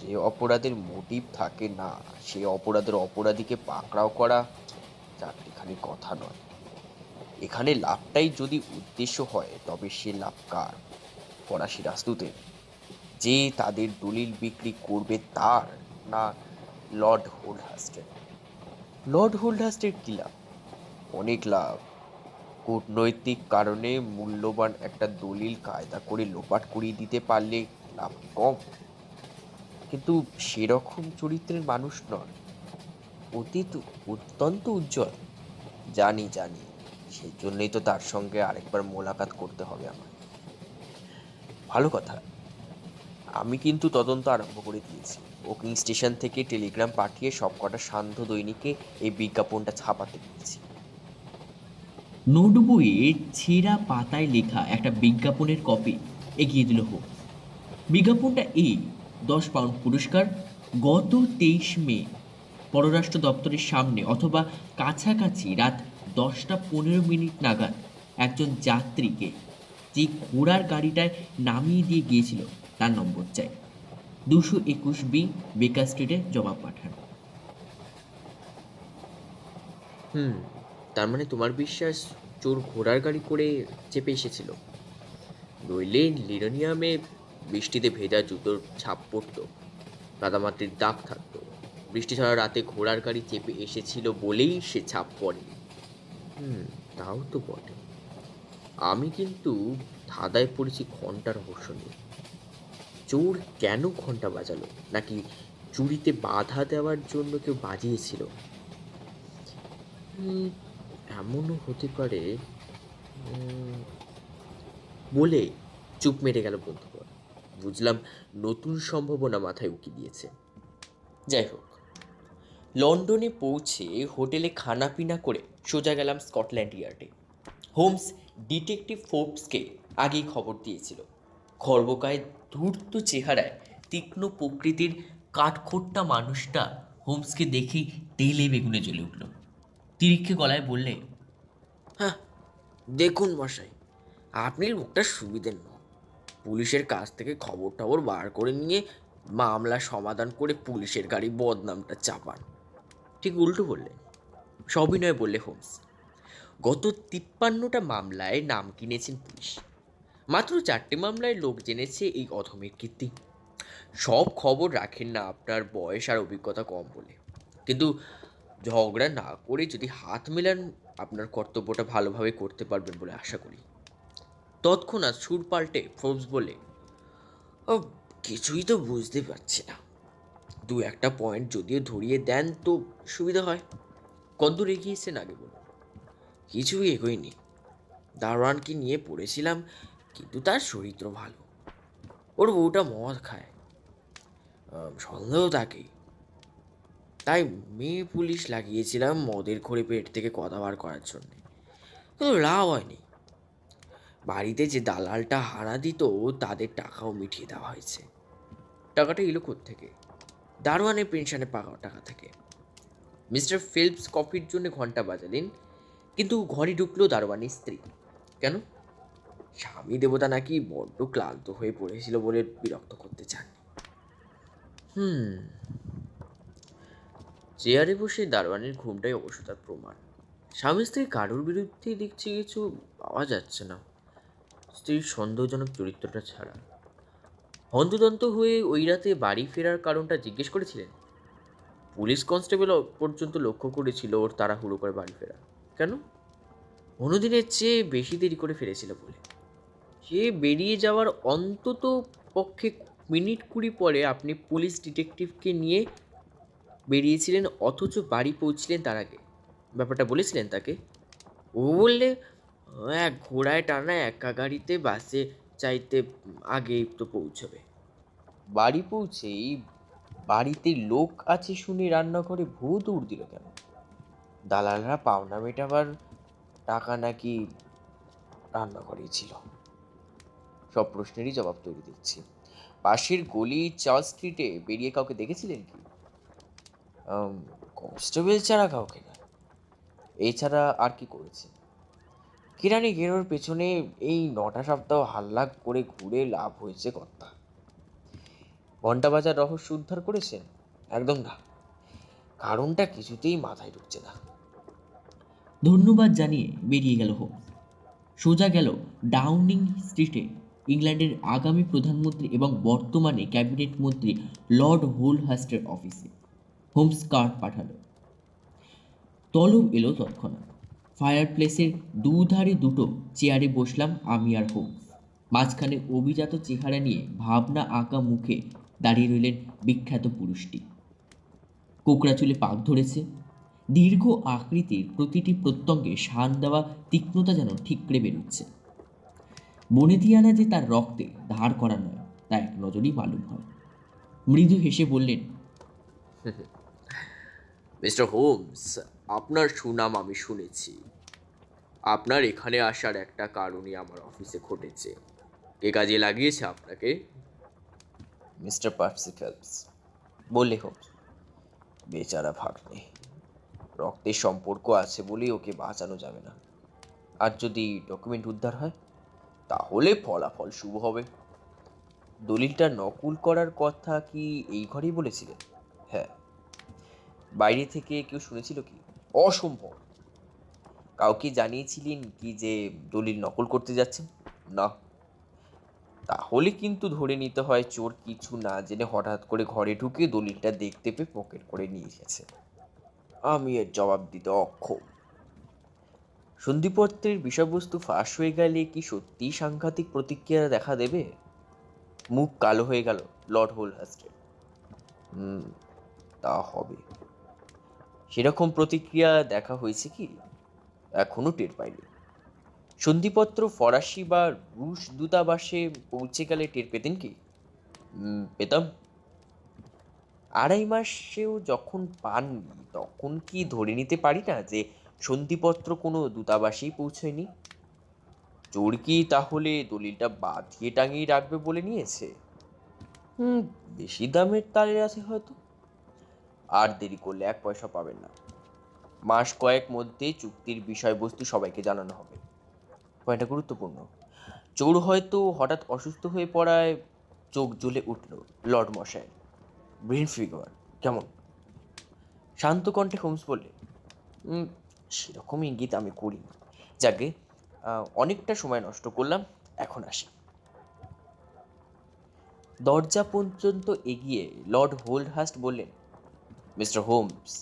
যে অপরাধের মোটিভ থাকে না, সে অপরাধের অপরাধীকে পাকড়াও করা চারটিখানি কথা নয়। এখানে লাভটাই যদি উদ্দেশ্য হয়, তবে সে লাভ কার? ফরাসি রাজদূতের, যে তাদের দলিল বিক্রি করবে তার, না লর্ড হোল্ডহার্স্টের? লর্ড হোল্ডহার্স্টের কী লাভ? অনেক লাভ। কূটনৈতিক কারণে মূল্যবান একটা দলিল কায়দা করে লোপাট করিয়ে দিতে পারলে লাভ কম। কিন্তু সেরকম চরিত্রের মানুষ নন। অতীত অত্যন্ত উজ্জ্বল। জানি জানি, সেই জন্যই তো তার সঙ্গে আরেকবার মোলাকাত করতে হবে আমার। ভালো কথা। আমি কিন্তু তদন্ত আরম্ভ করে দিয়েছি। ওকিং স্টেশন থেকে টেলিগ্রাম পাঠিয়ে সবকটা সান্ধ্য দৈনিকে এই বিজ্ঞাপনটা ছাপাতে দিয়েছি। নোট বইয়ে ছেঁড়া পাতায় লেখা একটা বিজ্ঞাপনের কপি এগিয়ে দিল হোমস। বিজ্ঞাপনটা এই: 10 পাউন্ড পুরস্কার, গত 23 মে পররাষ্ট্র দপ্তরের সামনে অথবা কাছাকাছি রাত 10টা 15 মিনিট নাগাদ একজন যাত্রীকে যে ঘোড়ার গাড়িটায় নামিয়ে দিয়ে গিয়েছিল তার নম্বর চাই। 221B বেকার স্ট্রিটে জবাব পাঠান। তার মানে তোমার বিশ্বাস চোর ঘোড়ার গাড়ি করে চেপে এসেছিল? নইলে লিনোনিয়ামে বৃষ্টিতে ভেজা জুতোর ছাপ পড়তো, কাদামাটির দাগ থাকতো। বৃষ্টি ছাড়া রাতে ঘোড়ার গাড়ি চেপে এসেছিল বলেই সে ছাপ পড়েনি। তাও তো বটে। আমি কিন্তু ধাঁধায় পড়েছি ঘন্টা রহস্য নিয়ে। চোর কেন ঘন্টা বাজালো? নাকি চুরিতে বাধা দেওয়ার জন্য কেউ বাজিয়েছিল? এমনও হতে পারে। বলে চুপ মেরে গেল বন্ধুবর। বুঝলাম নতুন সম্ভাবনা মাথায় উকি দিয়েছে। যাই হোক, লন্ডনে পৌঁছে হোটেলে খানাপিনা করে সোজা গেলাম স্কটল্যান্ড ইয়ার্ডে। হোমস ডিটেকটিভ ফোর্বসকে আগেই খবর দিয়েছিল। খর্বকায় ধূর্ত চেহারায় তীক্ষ্ণ প্রকৃতির কাঠখোট্টা মানুষটা হোমসকে দেখেই তেলে বেগুনে জ্বলে উঠল। তিরিক্ষে গলায় বললে, হ্যাঁ দেখুন মশাই, আপনি লোকটা সুবিধের নন। পুলিশের কাছ থেকে খবর টবর বার করে নিয়ে মামলা সমাধান করে পুলিশের গাড়ি বদনামটা চাপান। ঠিক উল্টো বললেন, সবিনয় বললে হোমস। গত 53টা মামলায় নাম কিনেছেন পুলিশ। মাত্র 4টে মামলায় লোক জেনেছে এই অধমের কীর্তি। সব খবর রাখেন না আপনার বয়স আর অভিজ্ঞতা কম বলে। কিন্তু ঝগড়া না করে যদি হাত মেলান, আপনার কর্তব্যটা ভালোভাবে করতে পারবেন বলে আশা করি। তৎক্ষণাৎ সুর পাল্টে ফোর্বস বলে, "ও, কিছুই তো বুঝতে পারছি না। দু একটা পয়েন্ট যদিও ধরিয়ে দেন তো সুবিধা হয়।" কদ্দূর এগিয়েছেন আগে বলুন। কিছুই এগোয়নি। দারোয়ানকে নিয়ে পড়েছিলাম, কিন্তু তার চরিত্র ভালো। ওর বউটা মদ খায়, সন্দেহ তাকেই। তাই মেয়ে পুলিশ লাগিয়েছিলাম মদের ঘরে পেট থেকে কথা বার করার জন্যে, কিন্তু লাভ হয়নি। বাড়িতে যে দালালটা হানা দিত তাদের টাকাও মিটিয়ে দেওয়া হয়েছে। টাকাটা এলো থেকে? দারোয়ানের পেনশনে পাওয়া টাকা থেকে। মিস্টার ফিলিপস কফির জন্য ঘন্টা বাজালেন, কিন্তু ঘরে ঢুকলো দারোয়ানের স্ত্রী। কেন? স্বামী দেবতা নাকি বড্ড ক্লান্ত হয়ে পড়েছিল বলে বিরক্ত করতে চান। চেয়ারে বসে দারোয়ানের ঘুমটাই অবশ্য তার প্রমাণ। স্বামী স্ত্রী কারোর বিরুদ্ধে দেখছি কিছু পাওয়া যাচ্ছে না, স্ত্রীর সন্দেহজনক চরিত্রটা ছাড়া। হন্তদন্ত হয়ে ওই রাতে বাড়ি ফেরার কারণটা জিজ্ঞেস করেছিলেন? পুলিশ কনস্টেবল পর্যন্ত লক্ষ্য করেছিল ওর তাড়াহুড়ো করে বাড়ি ফেরা। কেন? অন্যদিনের চেয়ে বেশি দেরি করে ফিরেছিল বলে। সে বেরিয়ে যাওয়ার অন্তত পক্ষে মিনিট 20 পরে আপনি পুলিশ ডিটেকটিভকে নিয়ে বেরিয়েছিলেন, অথচ বাড়ি পৌঁছলেন তার আগে। ব্যাপারটা বলেছিলেন তাকে? ও বললে, এক ঘোড়ায় টানা একা গাড়িতে বাসে চাইতে আগেই তো পৌঁছবে। বাড়ি পৌঁছেই বাড়িতে লোক আছে শুনে রান্নাঘরে ভূত দৌড় দিল কেন? দালালরা পাওনা মেটাবার টাকা নাকি রান্নাঘরেই ছিল? সব প্রশ্নেরই জবাব তৈরি দিচ্ছি। পাশের গলি চার্চ স্ট্রিটে বেরিয়ে কাউকে দেখেছিলেন কি? কনস্টেবল ছাড়া কাউকে না। এছাড়া আর কি করেছে? কিরানি গেরোর পেছনে এই 9টা সপ্তাহ হাল্লা করে ঘুরে লাভ হয়েছে কর্তা। ঘন্টা বাজার রহস্য উদ্ধার করেছেন? একদম না। কারণটা কিছুতেই মাথায় ঢুকছে না। ধন্যবাদ জানিয়ে বেরিয়ে গেল হোমস। সোজা গেল ডাউনিং স্ট্রিটে ইংল্যান্ডের আগামী প্রধানমন্ত্রী এবং বর্তমানে ক্যাবিনেট মন্ত্রী লর্ড হোলহাস্টের অফিসে। হোমস কার্ড পাঠালো। তলব এলো তৎক্ষণাৎ। ফায়ার প্লেসের দুধারে দুটো চেয়ারে বসলাম আমি আর হোমস। মাঝখানে অভিজাত চেহারা নিয়ে ভাবনা আঁকা মুখে দাঁড়িয়ে রইলেন বিখ্যাত পুরুষটি। কোকড়া চুলে পাক ধরেছে, দীর্ঘ আকৃতির প্রতিটি প্রত্যঙ্গে শান দেওয়া তীক্ষ্ণতা যেন ঠিকরে বেরোচ্ছে। বনেদিয়ানা যে তার রক্তে ধার করা নয় তা এক নজরেই মালুম হয়। মৃদু হেসে বললেন, মিস্টার হোমস, আপনার সুনাম আমি শুনেছি। আপনার এখানে আসার একটা কারণই আমার অফিসে ঘটেছে। কে কাজে লাগিয়েছে আপনাকে? মিস্টার পার্সি ফেলপস, বললে হোমস। বেচারা ভাগ্নে, রক্তের সম্পর্ক আছে বলেই ওকে বাঁচানো যাবে না। আর যদি ডকুমেন্ট উদ্ধার হয় তাহলে ফলাফল শুভ হবে। দলিলটা নকল করার কথা কি এই ঘরেই বলেছিলেন? হ্যাঁ। বাইরে থেকে কেউ শুনেছিল কি? অসম্ভব। কাউকে জানিয়েছিলেন কি যে দলিল নকল করতে যাচ্ছেন? না। তাহলে কিন্তু ধরে নিতে হয় চোর কিছু না জেনে হঠাৎ করে ঘরে ঢুকে দলিলটা দেখতে পেয়ে পকেট করে নিয়ে গেছে। আমি এর জবাব দিতে অক্ষম। সন্ধিপত্রের বিষয়বস্তু ফাঁস হয়ে গেলে কি সত্যি সাংঘাতিক প্রতিক্রিয়া দেখা দেবে? মুখ কালো হয়ে গেল লর্ড হোলহাস্টের। তা হবে। সেরকম প্রতিক্রিয়া দেখা হয়েছে কি? এখনো টের পাইনি। সন্ধিপত্র ফরাসি বা রুশ দূতাবাসে পৌঁছে গেলে টের পেতেন কি? পেতাম। 2.5 মাসেও যখন পাননি তখন কি ধরে নিতে পারি না যে সন্ধিপত্র কোনো দূতাবাসেই পৌঁছয়নি? চোর কি তাহলে দলিলটা বাঁধিয়ে টাঙিয়ে রাখবে বলে নিয়েছে? বেশি দামের তারের আছে হয়তো। আর দেরি করলে 1 পয়সা পাবেন না। মাস কয়েক মধ্যে চুক্তির বিষয়বস্তু সবাইকে জানানো হবে। পয়েন্টটা গুরুত্বপূর্ণ। চোর হয়তো হঠাৎ অসুস্থ হয়ে পড়ায় চোখ জ্বলে উঠল লর্ড মশাই। ব্রেন ফিগার কেমন? শান্ত কণ্ঠে হোমস বললে, সেরকম ইঙ্গিত আমি করিনি। যাকে অনেকটা সময় নষ্ট করলাম, এখন আসি। দরজা পর্যন্ত এগিয়ে লর্ড হোলহাস্ট বললেন, মিস্টার হোমস,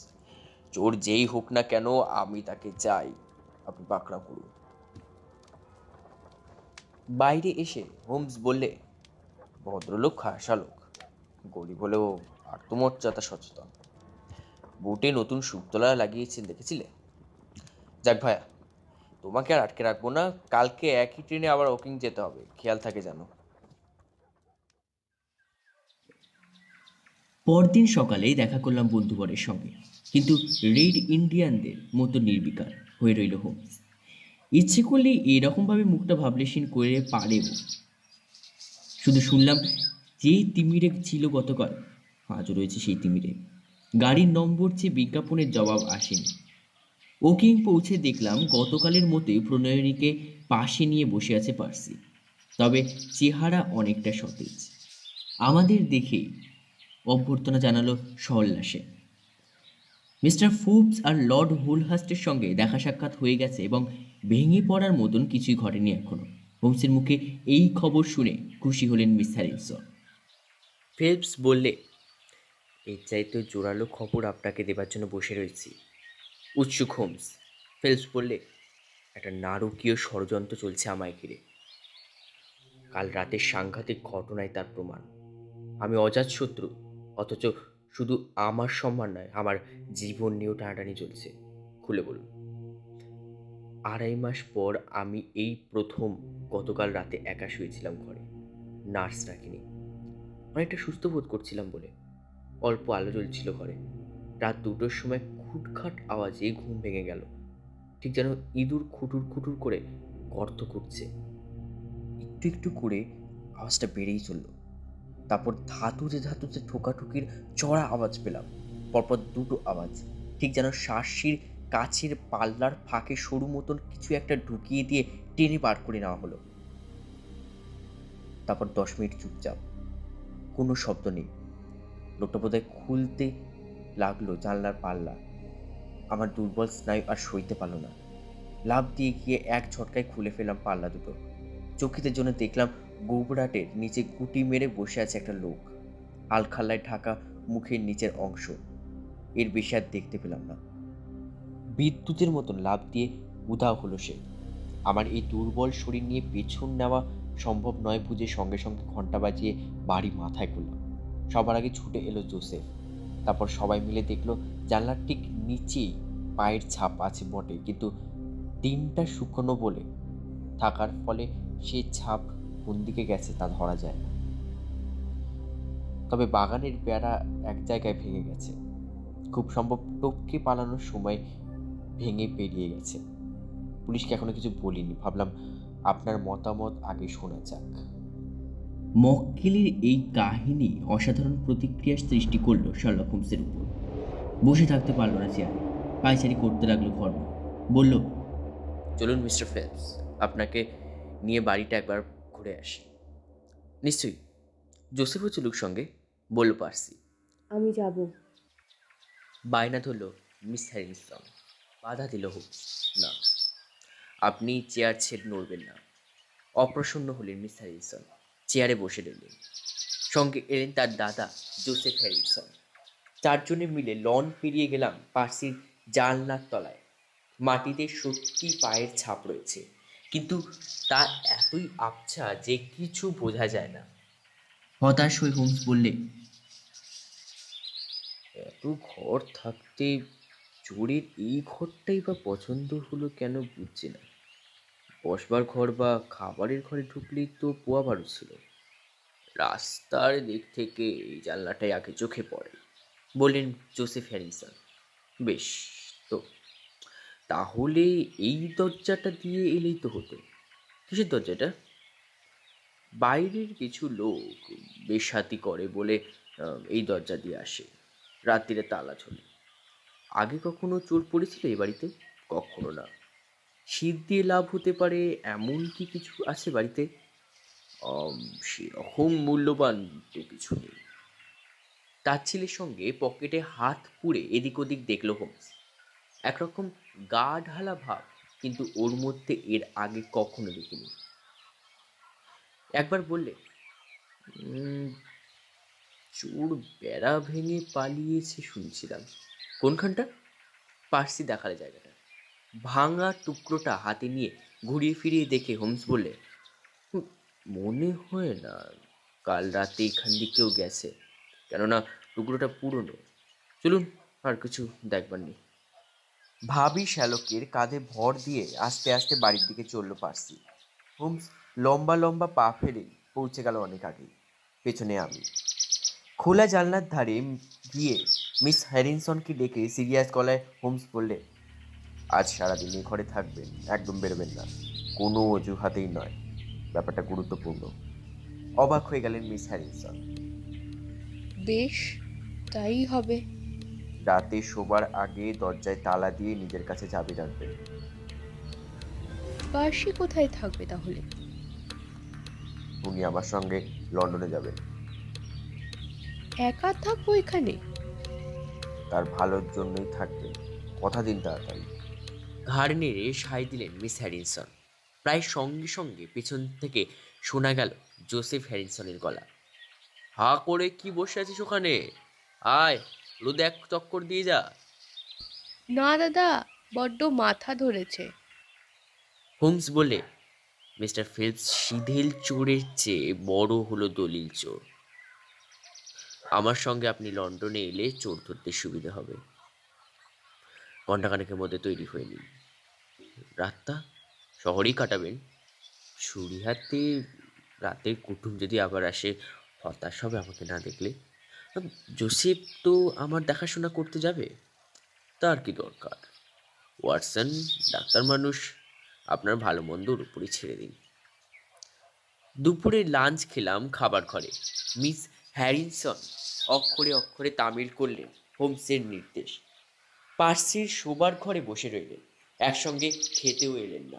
চোর যেই হোক না কেন আমি তাকে চাই, আপনি পাকড়াও করুন। বাইরে এসে হোমস বললে, ভদ্রলোক খাসা লোক, গরিব হলেও আত্মমর্যাদা সচেতন। বুটে নতুন সুতলা লাগিয়েছেন, দেখেছিলে? যাক ভায়া, তোমাকে আর আটকে রাখবো না, কালকে একই ট্রেনে আবার ওকিং যেতে হবে, খেয়াল থাকে যেন। পরদিন সকালেই দেখা করলাম বন্ধুবরের সঙ্গে, কিন্তু রেড ইন্ডিয়ানদের মতো নির্বিকার হয়ে রইল হোমস। ইচ্ছে করলে এরকমভাবে মুখটা ভাবলেশীন করে পারেও। শুধু শুনলাম যেই তিমিরে ছিল গতকাল, আজও রয়েছে সেই তিমিরে। গাড়ির নম্বর চেয়ে বিজ্ঞাপনের জবাব আসেনি। ওকিং পৌঁছে দেখলাম গতকালের মতোই প্রণয়িনীকে পাশে নিয়ে বসে আছে পার্সি, তবে চেহারা অনেকটা সতেজ। আমাদের দেখেই অভ্যর্থনা জানালো সহল্লাসে। মিস্টার ফুবস আর লর্ড হুলহাস্টের সঙ্গে দেখা সাক্ষাৎ হয়ে গেছে এবং ভেঙে পড়ার মতন কিছুই ঘটেনি এখনো। হোমসের মুখে এই খবর শুনে খুশি হলেন মিস হ্যারিসন। ফিলিপস বললে, এর চাইতে জোরালো খবর আপনাকে দেবার জন্য বসে রয়েছি। উৎসুক হোমস। ফিলিপস বললে, একটা নারকীয় ষড়যন্ত্র চলছে আমায় ঘিরে। কাল রাতের সাংঘাতিক ঘটনায় তার প্রমাণ। আমি অজাতশত্রু, অথচ শুধু আমার সম্মান নয়, আমার জীবন নিয়েও টানাটানি চলছে। খুলে বলুন। 2.5 মাস পর আমি এই প্রথম গতকাল রাতে একা শুয়েছিলাম ঘরে, নার্স রাখিনি। অনেকটা সুস্থ বোধ করছিলাম বলে। অল্প আলো জ্বলছিল ঘরে। রাত 2টোর সময় খুটখাট আওয়াজে ঘুম ভেঙে গেল, ঠিক যেন ইঁদুর খুটুর খুটুর করে গর্ত করছে। একটু একটু করে আওয়াজটা বেড়েই চলল। তারপর ধাতুতে ধাতুতে ঠোকাঠুকির চড়া আওয়াজ পেলাম। পরপর 2টো আওয়াজ, ঠিক যেন শাঁসির কাছের পাল্লার ফাঁকে সরু মতন কিছু একটা ঢুকিয়ে দিয়ে টেনে বার করে নেওয়া হলো। তারপর 10 মিনিট চুপচাপ, কোনো শব্দ নেই। লোকটা বোধহয় খুলতে লাগলো জানলার পাল্লা। আমার দুর্বল স্নায়ু আর সইতে পারল না। লাফ দিয়ে গিয়ে এক ঝটকায় খুলে ফেললাম পাল্লা দুটো। চকিতের জন্য দেখলাম গোবরাটের নিচে গুটি মেরে বসে আছে একটা লোক, আলখাল্লায় ঢাকা মুখের নিচের অংশ। এর বেশি আর দেখতে পেলাম না। বিদ্যুতের মতন লাফ দিয়ে উধাও হলো সে। আমার এই দুর্বল শরীর নিয়ে পেছন নেওয়া সম্ভব নয় বুঝে সঙ্গে সঙ্গে ঘন্টা বাজিয়ে বাড়ি মাথায় করলাম। সবার আগে ছুটে এলো জোসেফ। তারপর সবাই মিলে দেখলো জানলার ঠিক নিচেই পায়ের ছাপ আছে বটে, কিন্তু দিনটা শুকনো বলে থাকার ফলে সে ছাপ কোন দিকে গেছে তা ধরা যায় না। তবে বাগানের বেড়া এক জায়গায় ভেঙে গেছে, খুব সম্ভব টপকে পালানোর সময় ভেঙে বেরিয়ে গেছে। পুলিশকে এখনো কিছু বলিনি, ভাবলাম আপনার মতামত আগে শোনা যাক। মক্কেলের এই কাহিনী অসাধারণ প্রতিক্রিয়া সৃষ্টি করলো শার্লক হোমসের উপর। বসে থাকতে পারল না চেয়ারে, পায়চারি করতে লাগলো ঘর। বলল, চলুন মিস্টার ফিলিপস, আপনাকে নিয়ে বাড়িটা একবার ঘুরে আসি। নিশ্চয়ই, জোসেফও চলুক সঙ্গে, বলল পার্সি। আমি যাব। বায়না ধরল মিস হ্যারিসন। বাধা দিল হোমস, না, আপনি চেয়ার ছেড়ে নড়বেন না। অপ্রসন্ন হলেন মিস হ্যারিসন, চেয়ারে বসে রইলেন। সঙ্গে এলেন তার দাদা জোসেফ হ্যারিসন। 4 জনে মিলে লন পেরিয়ে গেলাম পার্সির জানলার তলায়। মাটিতে সত্যি পায়ের ছাপ রয়েছে, কিন্তু তা এতই আবছা যে কিছু বোঝা যায় না। হতাশ হয়ে হোমস বললে, এত ঘর থাকতে চোরের এই ঘরটাই বা পছন্দ হলো কেন বুঝছি না। বসবার ঘর বা খাবারের ঘরে ঢুকলেই তো পোয়া ভালো ছিল। রাস্তার দিক থেকে এই জানলাটাই আগে চোখে পড়ে, বললেন জোসেফ হ্যারিসন। বেশ, তো তাহলে এই দরজাটা দিয়ে এলেই তো হতো। কিসের দরজাটা? বাইরের কিছু লোক বেশ্যাতি করে বলে এই দরজা দিয়ে আসে, রাত্রিরে তালা ঝোলে। আগে কখনো চোর পড়েছিল এই বাড়িতে? কখনো না। শীত দিয়ে লাভ হতে পারে এমন কি কিছু আছে বাড়িতে? সেরকম মূল্যবান তো কিছু নেই। তার ছেলের সঙ্গে পকেটে হাত পুড়ে এদিক ওদিক দেখলো হোমস। একরকম গা ঢালা ভাব, কিন্তু ওর মধ্যে এর আগে কখনো দেখিনি। একবার বললে, চোর বেড়া ভেঙে পালিয়েছে শুনছিলাম। কোনখানটা? পার্সি দেখালে জায়গাটা। ভাঙা টুকরোটা হাতে নিয়ে ঘুরিয়ে ফিরিয়ে দেখে হোমস বললে, "হুম, মনে হয় না কাল রাতে এখান দিয়ে কেউ গেছে, কেননা টুকরোটা পুরনো। চলুন, আর কিছু দেখবার নেই।" ভাবি শ্যালকের কাঁধে ভর দিয়ে আস্তে আস্তে বাড়ির দিকে চলল পার্সি। হোমস লম্বা লম্বা পা ফেলে পৌঁছে গেল অনেক আগেই। পেছনে আমি। খোলা জানলার ধারে গিয়ে মিস হ্যারিনসনকে ডেকে সিরিয়াস গলায় হোমস বললে, "আজ সারাদিন এই ঘরে থাকবেন, একদম বেরোবেন না, কোনো অজুহাতেই নয়, ব্যাপারটা গুরুত্বপূর্ণ।" অবাক হয়ে গেলেন মিস হ্যারিনসন। বেশ, তাই হবে। রাতে শোবার আগে দরজায় তালা দিয়ে নিজের কাছে চাবি রাখবেন। পার্সি কোথায় থাকবে তাহলে? উনি আমার সঙ্গে লন্ডনে যাবেন। একা থাকবো এখানে? তার ভালোর জন্যই থাকবেন, কথা দিন তাড়াতাড়ি। ঘাড় নেড়ে সায় দিলেন মিস হ্যারিনসন। প্রায় সঙ্গে সঙ্গে পেছন থেকে শোনা গেল জোসেফ হ্যারিনসনের গলা, "হা করে কি বসে আছিস ওখানে? আয়, রোদে এক চক্কর দিয়ে যা।" না দাদা, বড্ড মাথা ধরেছে। হোমস বলে, "মিস্টার ফিলিপস সিধেল চোরের চেয়ে বড় হলো দলিল চোর। আমার সঙ্গে আপনি লন্ডনে এলে চোর ধরতে সুবিধা হবে। ঘণ্টাখানেকের মধ্যে তৈরি হয়ে নিন। রাতটা শহরেই কাটাবেন। ছুরি হাতে রাতের কুটুম যদি আবার আসে, হতাশ হবে আমাকে না দেখলে। জোসেফ তো আমার দেখাশোনা করতে যাবে, তার কি দরকার? ওয়াটসন ডাক্তার মানুষ, আপনার ভালো মন্দ ওর উপরই ছেড়ে দিন।" দুপুরে লাঞ্চ খেলাম খাবার ঘরে। মিস হ্যারিনসন অক্ষরে অক্ষরে তামিল করলেন হোমসের নির্দেশ। পার্সির শোবার ঘরে বসে রইলেন, একসঙ্গে খেতেও এলেন না।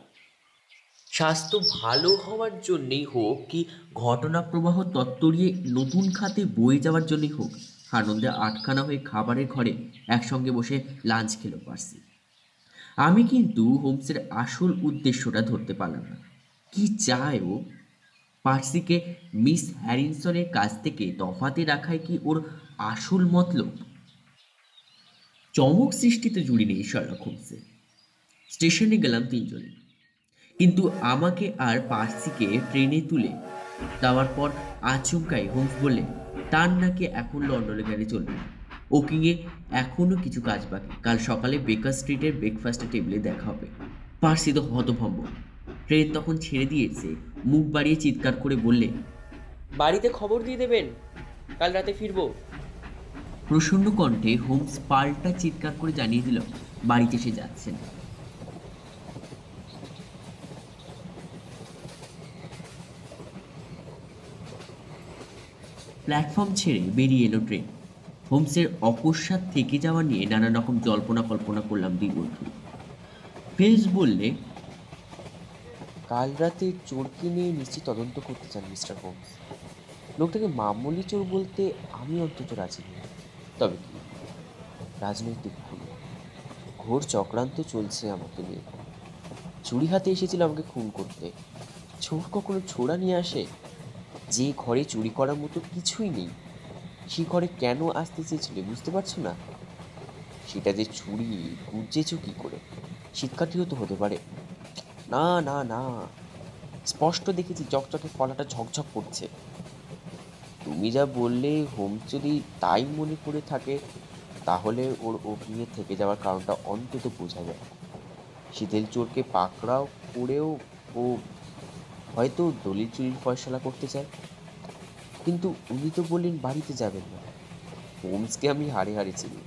স্বাস্থ্য ভালো হওয়ার জন্যেই হোক কি ঘটনা প্রবাহ তত্তরিয়ে নতুন খাতে বয়ে যাওয়ার জন্যই হোক, আনন্দে আটখানা হয়ে খাবারের ঘরে একসঙ্গে বসে লাঞ্চ খেলো পার্সি। আমি কিন্তু হোমসের আসল উদ্দেশ্যটা ধরতে পারলাম না। কি চায় ও? পার্সিকে মিস হ্যারিনসনের কাছ থেকে তফাতে রাখায় কি ওর আসল মতলব? চমক সৃষ্টিতে জুড়ি নেই শার্লক হোমসের। স্টেশনে গেলাম তিনজনে, কিন্তু আমাকে আর পার্সিকে ট্রেনে তুলে দেওয়ার পর আচমকাই হোমস বললে তার নাকি এখন লন্ডনে গেলে চলবে না, ওকিংয়ে এখনও কিছু কাজ বাকি, কাল সকালে বেকার স্ট্রিটের ব্রেকফাস্টের টেবিলে দেখা হবে। পার্সি তো হতভম্ব। ট্রেন তখন ছেড়ে দিয়েছে, মুখ বাড়িয়ে চিৎকার করে বললে, "বাড়িতে খবর দিয়ে দেবেন, কাল রাতে ফিরবো।" প্রসন্ন কণ্ঠে হোমস পাল্টা চিৎকার করে জানিয়ে দিল বাড়িতে সে যাচ্ছেন। প্ল্যাটফর্ম ছেড়ে বেরিয়ে এলো ট্রেন। হোমসের অকস্মাৎ থেকে যাওয়া নিয়ে নানা রকম জল্পনা কল্পনা করলাম দুই বন্ধু। ফিলস বললে, কাল রাতে চোরকে নিয়ে নিশ্চয়ই তদন্ত করতে চান মিস্টার হোমস। লোকটাকে মামুলি চোর বলতে আমি অন্তত রাজি নই। তবে কি, রাজনৈতিক খুন, ঘোর চক্রান্ত চলছে আমাকে নিয়ে। চুরি হাতে এসেছিল আমাকে খুন করতে। চোর কখনো ছোড়া নিয়ে আসে? যে ঘরে চুরি করার মতো কিছুই নেই, সেই ঘরে কেন আসতে চেয়েছিল বুঝতে পারছো না? সেটা যে চুরি বুঝেছো কি করে? শিক্ষার্থীও তো হতে পারে। না না না, স্পষ্ট দেখেছি চকচকে কলাটা ঝকঝক করছে। তুমি যা বললে হোমস যদি তাই মনে করে থাকে, তাহলে ওর অগ্নিয়ে থেকে যাওয়ার কারণটা অন্তত বোঝা যায়। শীতেল চোরকে পাকড়াও করেও ও হয়তো দলিল চুরির ফয়সালা করতে চায়। কিন্তু উনি তো বললেন বাড়িতে যাবেন না। হোমসকে আমি হাড়ে হাড়ে চিনি,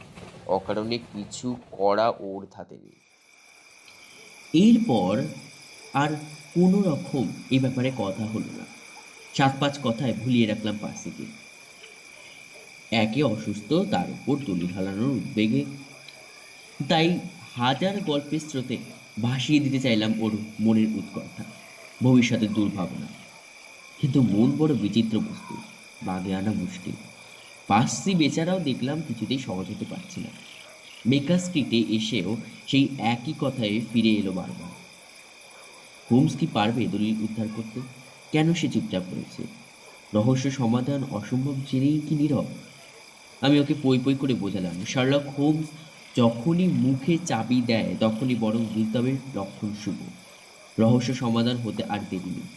অকারণে কিছু করা ওর ধাতে নেই। এরপর আর কোনো রকম এ ব্যাপারে কথা হলো না। 7-5 কথায় ভুলিয়ে রাখলাম পার্সিকে। একে অসুস্থ, তার উপর দড়ি ঢালানোর উদ্বেগে, তাই হাজার গল্পের স্রোতে ভাসিয়ে দিতে চাইলাম ওর মনের উৎকণ্ঠা, ভবিষ্যতের দুর্ভাবনা। কিন্তু মন বড় বিচিত্র বস্তু, বাগে আনা মুশকিল। পার্সি বেচারাও দেখলাম কিছুতেই সহজ হতে পারছি না। বেকার স্ট্রিটে এসেও সেই একই কথায় ফিরে এলো বারবার। হোমস কি পারবে দলিল উদ্ধার করতে? কেন সে চুপচাপ করেছে? রহস্য সমাধান অসম্ভব জেনেই কি নীরব? আমি ওকে পই পই করে বোঝালাম শার্লক হোমস যখনই মুখে চাবি দেয় তখনই বরং বুঝতে হবে লক্ষণ শুভ, রহস্য সমাধান হতে আর দেরি নেই।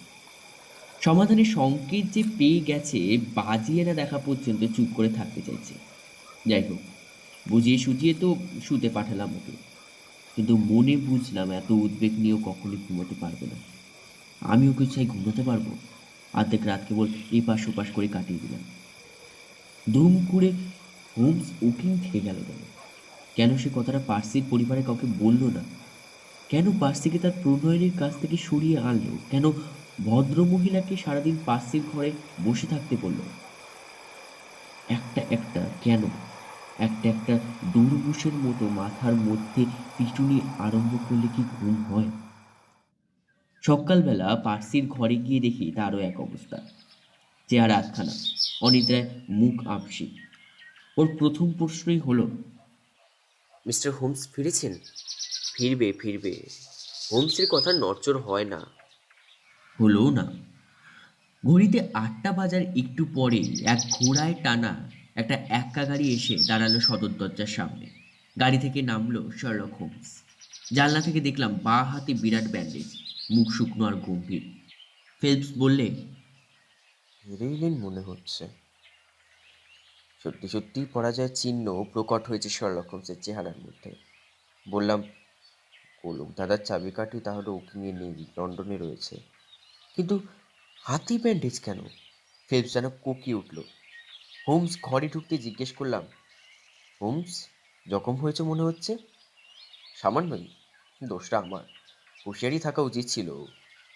সমাধানের সংকেত যে পেয়ে গেছে বাজিয়ে না দেখা পর্যন্ত চুপ করে থাকতে চাইছে। যাই হোক, বুঝিয়ে সুঝিয়ে তো শুতে পাঠালাম ওকে, কিন্তু মনে বুঝলাম এত উদ্বেগ নিয়েও কখনই ঘুমোতে পারবে না। আমি ওকে চাই ঘুমোতে পারবো? অর্ধেক রাত কেবল এপাশ ওপাশ করে কাটিয়ে দিলাম। ধুম করে হোমস উকিং খেয়ে গেল কেন? কেন সে কথাটা পার্সির পরিবারে কাউকে বলল না? কেন পার্সিকে তার প্রণয়ের কাছ থেকে সরিয়ে আনলো? কেন ভদ্র মহিলাকে সারাদিন পার্সির ঘরে বসে থাকতে বলল? একটা একটা কেন একটা একটা দুর্বুষের মতো মাথার মধ্যে পিটুনি আরম্ভ করলে কি ঘুম হয়? সকালবেলা পার্সির ঘরে গিয়ে দেখি তারও এক অবস্থা, চেহারা আধখানা, অনিদ্রায় মুখ আঁকশি। ওর প্রথম প্রশ্নই হলো, মিস্টার হোমস ফিরেছেন? ফিরবে ফিরবে, হোমসের কথা নড়চড় হয় না। হলো না। ঘড়িতে 8টা বাজার একটু পরে এক ঘোড়ায় টানা একটা এক্কা গাড়ি এসে দাঁড়ালো সদর দরজার সামনে। গাড়ি থেকে নামলো শার্লক হোমস। জানলা থেকে দেখলাম বাঁ হাতে বিরাট ব্যান্ডেজ, মুখ শুকনো আর গম্ভীর। ফেলপস বললে, হেরে এলেন মনে হচ্ছে। সত্যি সত্যি পরাজয়ের চিহ্ন প্রকট হয়েছে শার্লক হোমসের চেহারার মধ্যে। বললাম, গোলক দাদার চাবিকাঠি তাহলে ওকিংয়ে নেই, লন্ডনে রয়েছে, কিন্তু হাতি ব্যান্ডেজ কেন? ফেলপস যেন কোকিয়ে উঠল। হোমস ঘরে ঢুকতে জিজ্ঞেস করলাম, হোমস, জখম হয়েছে মনে হচ্ছে? সামান্যই, দোষটা আমার, হুঁশিয়ারি থাকা উচিত ছিল।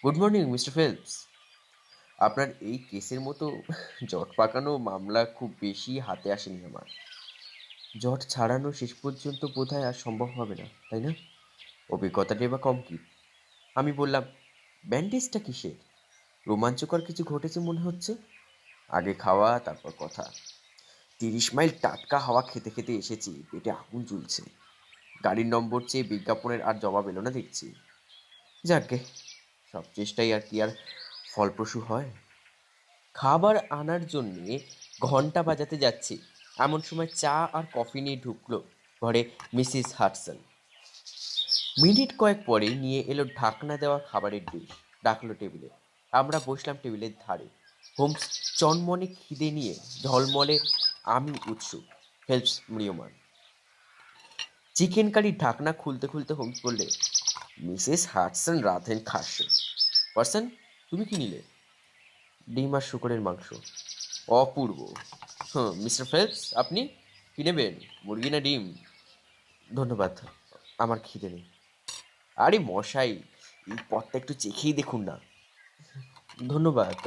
Good morning mister Phelps. আপনার এই কেসের মতো জট পাকানো মামলা খুব বেশি হাতে আসেনি আমার। জট ছাড়ানো শেষ পর্যন্ত বোধহয় আর সম্ভব হবে না, তাই না? অভিজ্ঞতাটাই বা কম কি? আমি বললাম, ব্যান্ডেজটা কিসের? রোমাঞ্চকর কিছু ঘটেছে মনে হচ্ছে। আগে খাওয়া তারপর কথা। 30 মাইল টাটকা হাওয়া খেতে খেতে এসেছি, পেটে আগুন জ্বলছে। গাড়ির নম্বর চেয়ে বিজ্ঞাপনের আর জবাব এলো না দেখছি। যাকগে, সব চেষ্টাই আর কি আর ফলপ্রসূ হয়? খাবার আনার জন্যে ঘন্টা বাজাতে যাচ্ছি, এমন সময় চা আর কফি নিয়ে ঢুকলো ঘরে মিসেস হাডসন। মিনিট কয়েক পরে নিয়ে এলো ঢাকনা দেওয়া খাবারের ডিশ, ডাকলো টেবিলে। আমরা বসলাম টেবিলের ধারে। হোমস চনমনে খিদে নিয়ে ঝলমলে, আমি উৎসুক, হেল্পস ম্রিয়মান। চিকেন কারির ঢাকনা খুলতে খুলতে হোমস বললে, মিসেস হাডসন রাধেন খাস্য। পার্সন, তুমি কি নিলে? ডিম আর শুকরের মাংস। অপূর্ব। হ্যাঁ, মিস্টার ফেলপস, আপনি কি নেবেন, মুরগি না ডিম? ধন্যবাদ, আমার খিদে নেই। আরে মশাই, এই পথটা একটু চেখেই দেখুন না। ধন্যবাদ,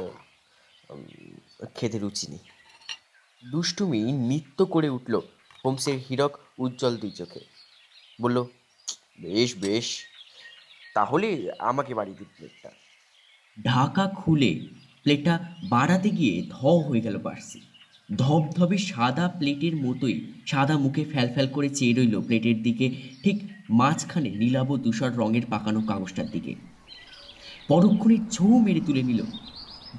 উম, খেতে রুচি নেই। দুষ্টুমি নৃত্য করে উঠল হোমসের হীরক উজ্জ্বল দুই চোখে। বলল, বেশ বেশ, তাহলে আমাকে বাড়িয়ে দিন প্লেটটা। ঢাকা খুলে প্লেটটা বাড়াতে গিয়ে হয়ে গেল পার্সি। ধবধবে সাদা প্লেটের মতোই সাদা মুখে ফ্যালফ্যাল করে চেয়ে রইল প্লেটের দিকে, ঠিক মাঝখানে নীলাভ ধূসর রঙের পাকানো কাগজটার দিকে। পরক্ষণে ছৌ মেরে তুলে নিল,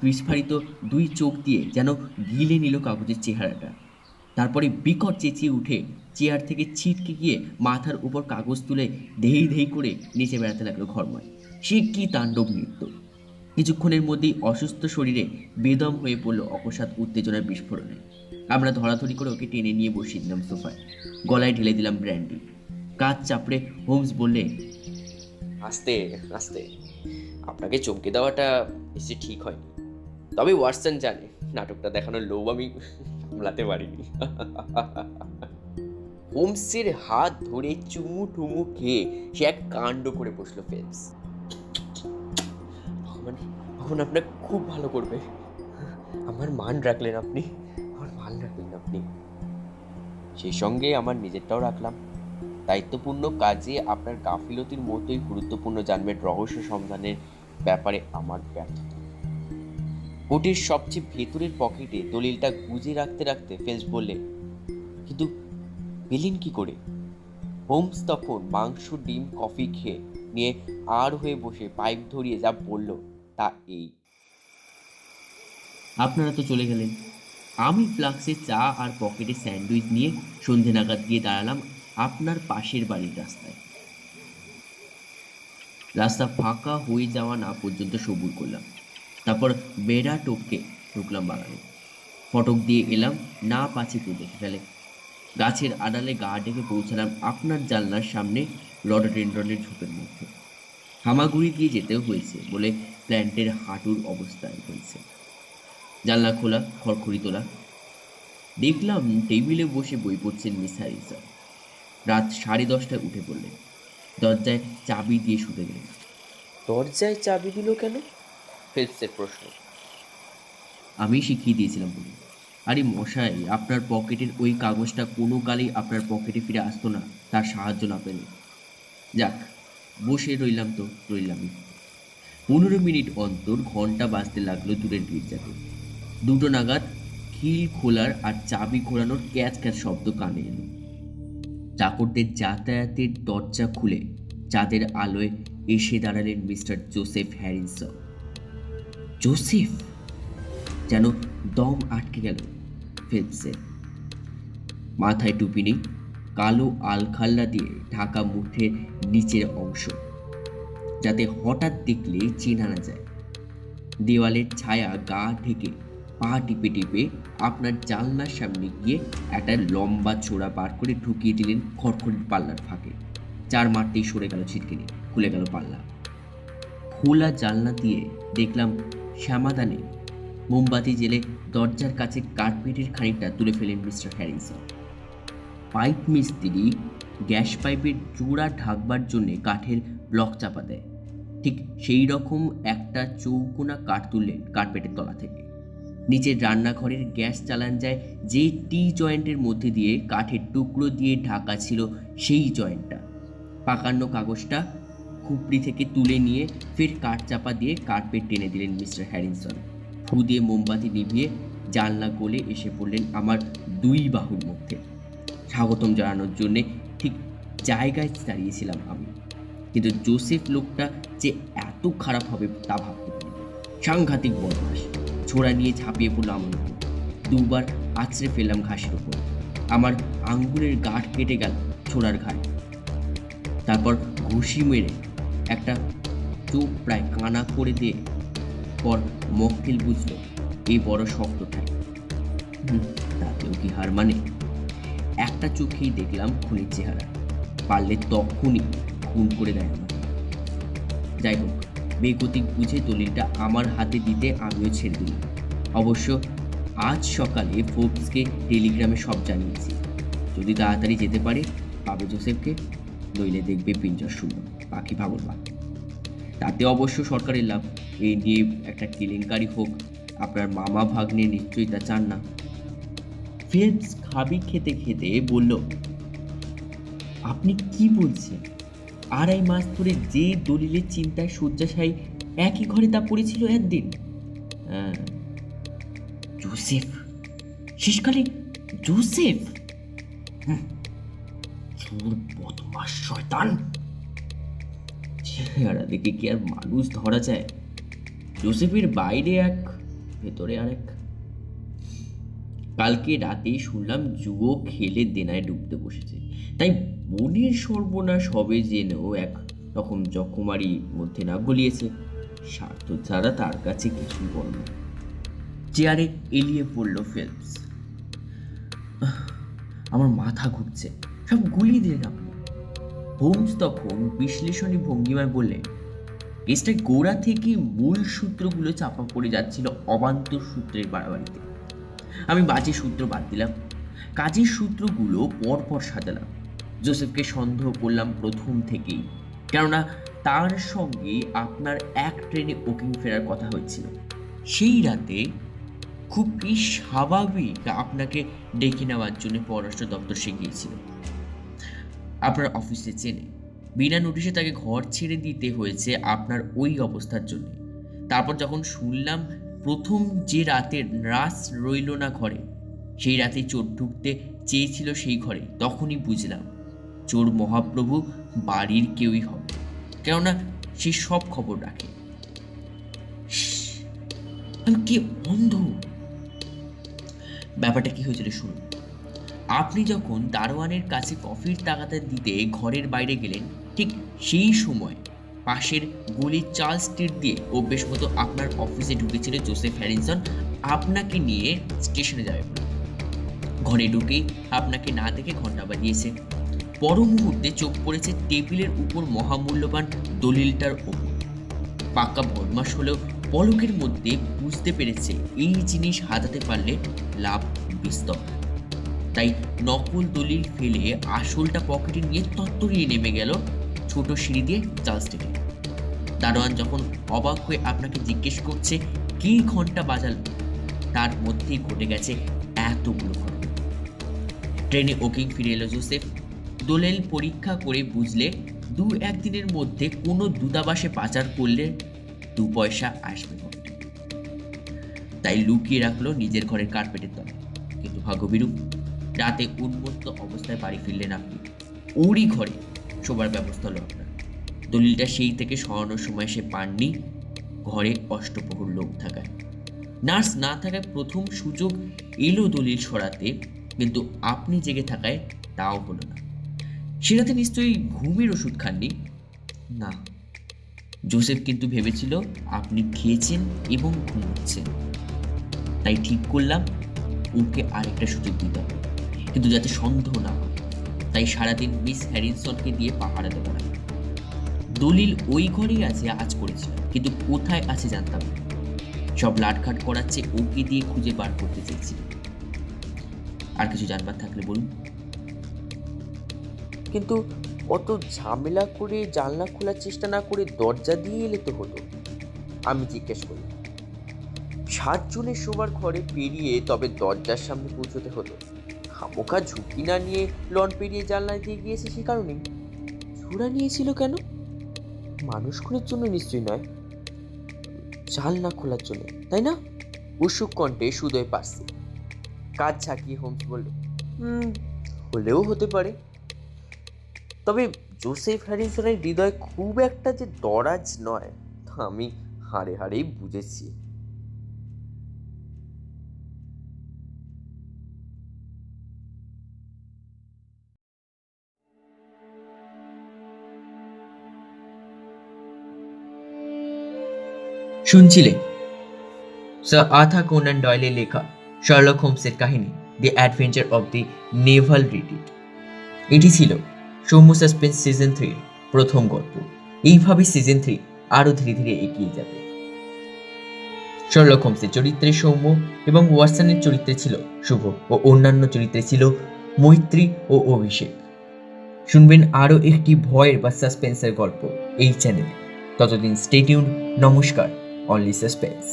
বিস্ফারিত দুই চোখ দিয়ে যেন গিলে নিল কাগজের চেহারাটা। তারপরে বিকট চেঁচিয়ে উঠে চেয়ার থেকে ছিটকে গিয়ে মাথার উপর কাগজ তুলে ধেই ধেই করে নিচে বেড়াতে লাগলো ঘরময়। সে কি তাণ্ডব নৃত্য! কিছুক্ষণের মধ্যেই অসুস্থ শরীরে বেদম হয়ে পড়ল অকস্মাৎ উত্তেজনার বিস্ফোরণে। আমরা ধরাধরি করে ওকে টেনে নিয়ে বসিয়ে দিলাম সোফায়, গলায় ঢেলে দিলাম ব্র্যান্ডি। কাজ চাপড়ে হোমস বললে, আস্তে আস্তে, আপনাকে চমকে দেওয়াটা নিশ্চয়ই ঠিক হয়নি, তবে ওয়াটসন জানে নাটকটা দেখানোর লোভ আমি সামলাতে পারিনি। হোমসের হাত ধরে চুমু টুমু খেয়ে সে এক কাণ্ড করে বসলো ফেলপস। ভগবান, ভগবান আপনার খুব ভালো করবে। আমার মান রাখলেন আপনি, আমার মান রাখলেন আপনি। সেই সঙ্গে আমার নিজেরটাও রাখলাম। দায়িত্বপূর্ণ কাজে আপনার গাফিলতির মতোই গুরুত্বপূর্ণ জানবেন রহস্য সন্ধানের ব্যাপারে আমার ব্যর্থতা। কোটের সবচেয়ে ভেতরের পকেটে দলিলটা গুজে রাখতে রাখতে ফেলস বললে, কিন্তু পেলেন কি করে? হোমস তখন মাংস, ডিম, কফি খেয়ে নিয়ে আর হয়ে বসে পাইপ ধরিয়ে যা বলল তা এই। আপনারা তো চলে গেলেন। আমি ফ্লাক্সে চা আর পকেটে স্যান্ডউইচ নিয়ে সন্ধে নাগাদ গিয়ে দাঁড়ালাম আপনার পাশের বাড়ির রাস্তায়। রাস্তা ফাঁকা হয়ে যাওয়া না পর্যন্ত সবুর করলাম, তারপর বেড়া টপকে ঢুকলাম বাগানে। ফটক দিয়ে এলাম, না পাছে কেউ দেখে ফেলে। গাছের আড়ালে গা ডেকে পৌঁছালাম আপনার জানলার সামনে রডোডেন্ড্রনের ঝোপের মধ্যে। হামাগুড়ি দিয়ে যেতেও হয়েছে বলে প্ল্যান্টের হাঁটুর অবস্থায় হয়েছে। জানলা খোলা, খড়খড়ি তোলা। দেখলাম টেবিলে বসে বই পড়ছেন মিস হ্যারিসন। রাত 10:30টায় উঠে পড়লেন, দরজায় চাবি দিয়ে শুতে গেলেন। দরজায় চাবি দিল কেন? ফিলিপসের প্রশ্ন। আমি শিখিয়ে দিয়েছিলাম বলে। আরে মশাই, আপনার পকেটের ওই কাগজটা কোনো কালেই আপনার পকেটে ফিরে আসতো না তার সাহায্য না পেলে। যাক, বসে রইলাম তো রইলামই। 15 মিনিট অন্তর ঘন্টা বাজতে লাগলো দূরের গির্জাতে। 2টো নাগাদ খিল খোলার আর চাবি ঘোরানোর ক্যাচ ক্যাচ শব্দ কানে এলো। চাকরদের যাতায়াতের দরজা খুলে চাঁদের আলোয় এসে দাঁড়ালেন মিস্টার জোসেফ হ্যারিসন। জোসেফ! যেন দম আটকে গেল ফিলিপসের। মাথায় টুপি নেই, কালো আলখাল্লা দিয়ে ঢাকা মুঠের নিচের অংশ, যাতে হঠাৎ দেখলে চেনা না যায়। দেওয়ালের ছায়া গা ঢেকে পা টিপে টিপে আপনার জানলার সামনে গিয়ে একটা লম্বা চোরা বার করে ঢুকিয়ে দিলেন খড়খড়ির পাল্লার ফাঁকে। 4 মারতেই সরে গেল ছিটকিনি, খুলে গেল পাল্লা। খোলা জানলা দিয়ে দেখলাম শ্যামাদানে মোমবাতি জেলে দরজার কাছে কার্পেটের খানিকটা তুলে ফেলেন মিস্টার হ্যারিসন। পাইপ মিস্ত্রি গ্যাস পাইপের চূড়া ঢাকবার জন্যে কাঠের ব্লক চাপা দেয়, ঠিক সেই রকম একটা চৌকোনা কাঠ তুললেন কার্পেটের তলা থেকে। নিচের রান্নাঘরের গ্যাস চালান যায় যে টি জয়েন্টের মধ্যে দিয়ে কাঠের টুকরো দিয়ে ঢাকা ছিল সেই জয়েন্টটা। পাকানো কাগজটা খুপড়ি থেকে তুলে নিয়ে ফের কাঠ চাপা দিয়ে কার্পেট টেনে দিলেন মিস্টার হ্যারিসন। ফু দিয়ে মোমবাতি নিভিয়ে জানলা গোলে এসে পড়লেন আমার 2 বাহুর মধ্যে। স্বাগতম জানানোর জন্যে ঠিক জায়গায় দাঁড়িয়েছিলাম আমি, কিন্তু জোসেফ লোকটা যে এত খারাপ হবে তা ভাবতে পারিনি। সাংঘাতিক বদমাস। ছোড়া নিয়ে ঝাঁপিয়ে পড়লো আমার উপর। 2বার আছড়ে ফেললাম ঘাসের উপর। আমার আঙ্গুলের গাঁট কেটে গেল ছোড়ার ঘায়ে। তারপর ঘুষি মেরে একটা চোখ প্রায় কানা করে দিয়ে পর মক্কেল বুঝলো এই বড় শক্ত ঠাই। তাতেও কি হার মানে? একটা চোখেই দেখলাম খুনির চেহারা, পারলে তখনই খুন করে দেয় আমাকে। যাই হোক, বেগতিক বুঝে দলিলটা আমার হাতে দিতে আমিও ছেড়ে দিলাম। অবশ্য আজ সকালে ফোর্বসকে টেলিগ্রামে সব জানিয়েছি। যদি তাড়াতাড়ি যেতে পারে পাবে জোসেফকে, নইলে দেখবে পিঞ্জর শূন্য, পাখি ভাবল বা। তাতে অবশ্য সরকারের লাভ। এই নিয়ে একটা কেলেঙ্কারি হোক, আপনার মামা ভাগ্নে নিশ্চয়ই তা চান না। ফিলিপস খাবি খেতে খেতে বলল, আপনি কি বলছেন? 2.5 মাস ধরে যে দলিলের চিন্তায় শয্যাশায়ী একই ঘরে তা পড়েছিল একদিন। জোসেফ, শেষকালে জোসেফ! বদমাস শয়তান! চেহারা দেখে কি আর মানুষ ধরা যায়? জোসেফের বাইরে এক, ভেতরে আরেক। কালকে রাতে শুনলাম জুয়ো খেলে দেনায় ডুবতে বসেছে, তাই বোনের সর্বনাশ হবে জেনেও এক রকম জখমারি মধ্যে না গলিয়েছে। স্বার্থ ছাড়া তার কাছে কিছুই বল না। চেয়ারে এলিয়ে পড়ল ফিলিপস। আমার মাথা ঘুরছে, সব গুলিয়ে দিলেন আপনি। হোমস তখন বিশ্লেষণী ভঙ্গিমায় বললেন, কেসটা গোড়া থেকে মূল সূত্রগুলো চাপা পড়ে যাচ্ছিল অবান্তর সূত্রের বাড়াবাড়িতে। আমি বাজে সূত্র বাদ দিলাম, কাজের সূত্রগুলো পরপর সাজালাম। জোসেফকে সন্দেহ করলাম প্রথম থেকেই, কেননা তার সঙ্গে আপনার এক ট্রেনে ওকিং ফেরার কথা হয়েছিল। সেই রাতে খুব স্বাভাবিক আপনাকে ডেকে নেওয়ার জন্য পররাষ্ট্র দপ্তর সে গিয়েছিল। আপনার অফিসে চেনে, বিনা নোটিশে তাকে ঘর ছেড়ে দিতে হয়েছে আপনার ওই অবস্থার জন্য। তারপর যখন শুনলাম প্রথম যে রাতের রাস রইল না ঘরে, সেই রাতেই চোর ঢুকতে চেয়েছিল সেই ঘরে, তখনই বুঝলাম চোর মহাপ্রভু বাড়ির কেউই হবে, কেননা সে সব খবর রাখে। আমি কি অন্ধ? ব্যাপারটা কি হয়েছিল শুনুন। আপনি যখন দারোয়ানের কাছে কফির তাগাদা দিতে ঘরের বাইরে গেলেন, ঠিক সেই সময় পাশের গলি চার্লস স্ট্রিট দিয়ে অভ্যেস মতো আপনার অফিসে ঢুকেছিল জোসেফ হ্যারিসন আপনাকে নিয়ে স্টেশনে যাবে বলে। ঘরে ঢুকেই আপনাকে না দেখে ঘন্টা বাজিয়েছে। পর মুহূর্তে চোখ পড়েছে টেবিলের উপর মহামূল্যবান দলিলটার ওপর। পাক্কা বদমাস হলেও পলকের মধ্যে বুঝতে পেরেছে এই জিনিস হাতাতে পারলে লাভ বিস্তর। তাই নকল দলিল ফেলে আসলটা পকেটে নিয়ে তত্তরিয়ে নেমে গেল ছোট সিঁড়ি দিয়ে চার্লস স্ট্রিটে। দারোয়ান যখন অবাক হয়ে আপনাকে জিজ্ঞেস করছে কি ঘন্টা বাজালো, তার মধ্যেই ঘটে গেছে এতগুলো ঘটনা। ট্রেনে ওকিং ফিরে এলো জোসেফ। দলিল পরীক্ষা করে বুঝলে 2-1 দিনের মধ্যে কোনো দূতাবাসে পাচার করলে 2 পয়সা আসবে পকেটে। তাই লুকিয়ে রাখলো নিজের ঘরের কার্পেটের তলে। কিন্তু ভাগ্যবিরূপ, রাতে উন্মত্ত অবস্থায় বাড়ি ফিরলেন আপনি। ওরই ঘরে শোবার ব্যবস্থা হলো আপনার। দলিলটা সেই থেকে সরানোর সময় সে পাননি, ঘরে অষ্টপ্রহর লোক থাকায়। নার্স না থাকায় প্রথম সুযোগ এলো দলিল সরাতে, কিন্তু আপনি জেগে থাকায় তাও হলো না। সে রাতে নিশ্চয়ই ঘুমের ওষুধ খাননি। না, জোসেফ কিন্তু ভেবেছিল আপনি খেয়েছেন এবং ঘুমোচ্ছেন। তাই ঠিক করলাম ওকে আরেকটা সুযোগ দিতে হবে, কিন্তু যাতে সন্দেহ না হয়। তাই সারাদিন মিস হ্যারিসনকে দিয়ে পাহারা দেওয়া। দলিল ওই ঘরেই আছে আজ করেছিলাম, কিন্তু কোথায় আছে জানতাম না। সব লাটঘাট করাচ্ছে ওকে দিয়ে খুঁজে বার করতে চেয়েছি। আর কিছু জানবার থাকলে বলুন। কিন্তু অত ঝামেলা করে জানলা খোলার চেষ্টা না করে দরজা দিয়ে এলে তো হতো। আমি জিজ্ঞেস করি, 7 জনের শোবার ঘরে পেরিয়ে তবে দরজার সামনে পৌঁছতে হলো। খামোখা ঝুঁকি না নিয়ে লন পেরিয়ে জানলা দিয়ে গিয়েছে সে কারণেই। ঝুড়া নিয়েছিল কেন? মানুষ খুনের জন্য নিশ্চয়ই নয়, জানলা খোলার জন্য, তাই না? উৎসুক কণ্ঠে সুদয় পারছে। কাজ ঝাঁকিয়ে হোমস বলল, হলেও হতে পারে। তবে জোসেফ হ্যারিসনের হৃদয় খুব একটা যে দরাজ নয় তা আমি হাড়ে হাড়েই বুঝেছি। শুনছিলে স্যার আর্থার কোনান ডয়েলের লেখা শার্লক হোমসের কাহিনী the adventure of the naval treaty. এটি ছিল সৌম্য সাসপেন্স সিজন 3 প্রথম গল্প। এইভাবে সিজন 3 আরও ধীরে ধীরে এগিয়ে যাবে। শার্লক হোমসের চরিত্রে সৌম্য এবং ওয়াটসনের চরিত্রে ছিল শুভ ও অন্যান্য চরিত্রে ছিল মৈত্রী ও অভিষেক। শুনবেন আরও একটি ভয়ের বা সাসপেন্সের গল্প এই চ্যানেলে। ততদিন স্টে টিউন। নমস্কার। Only suspense.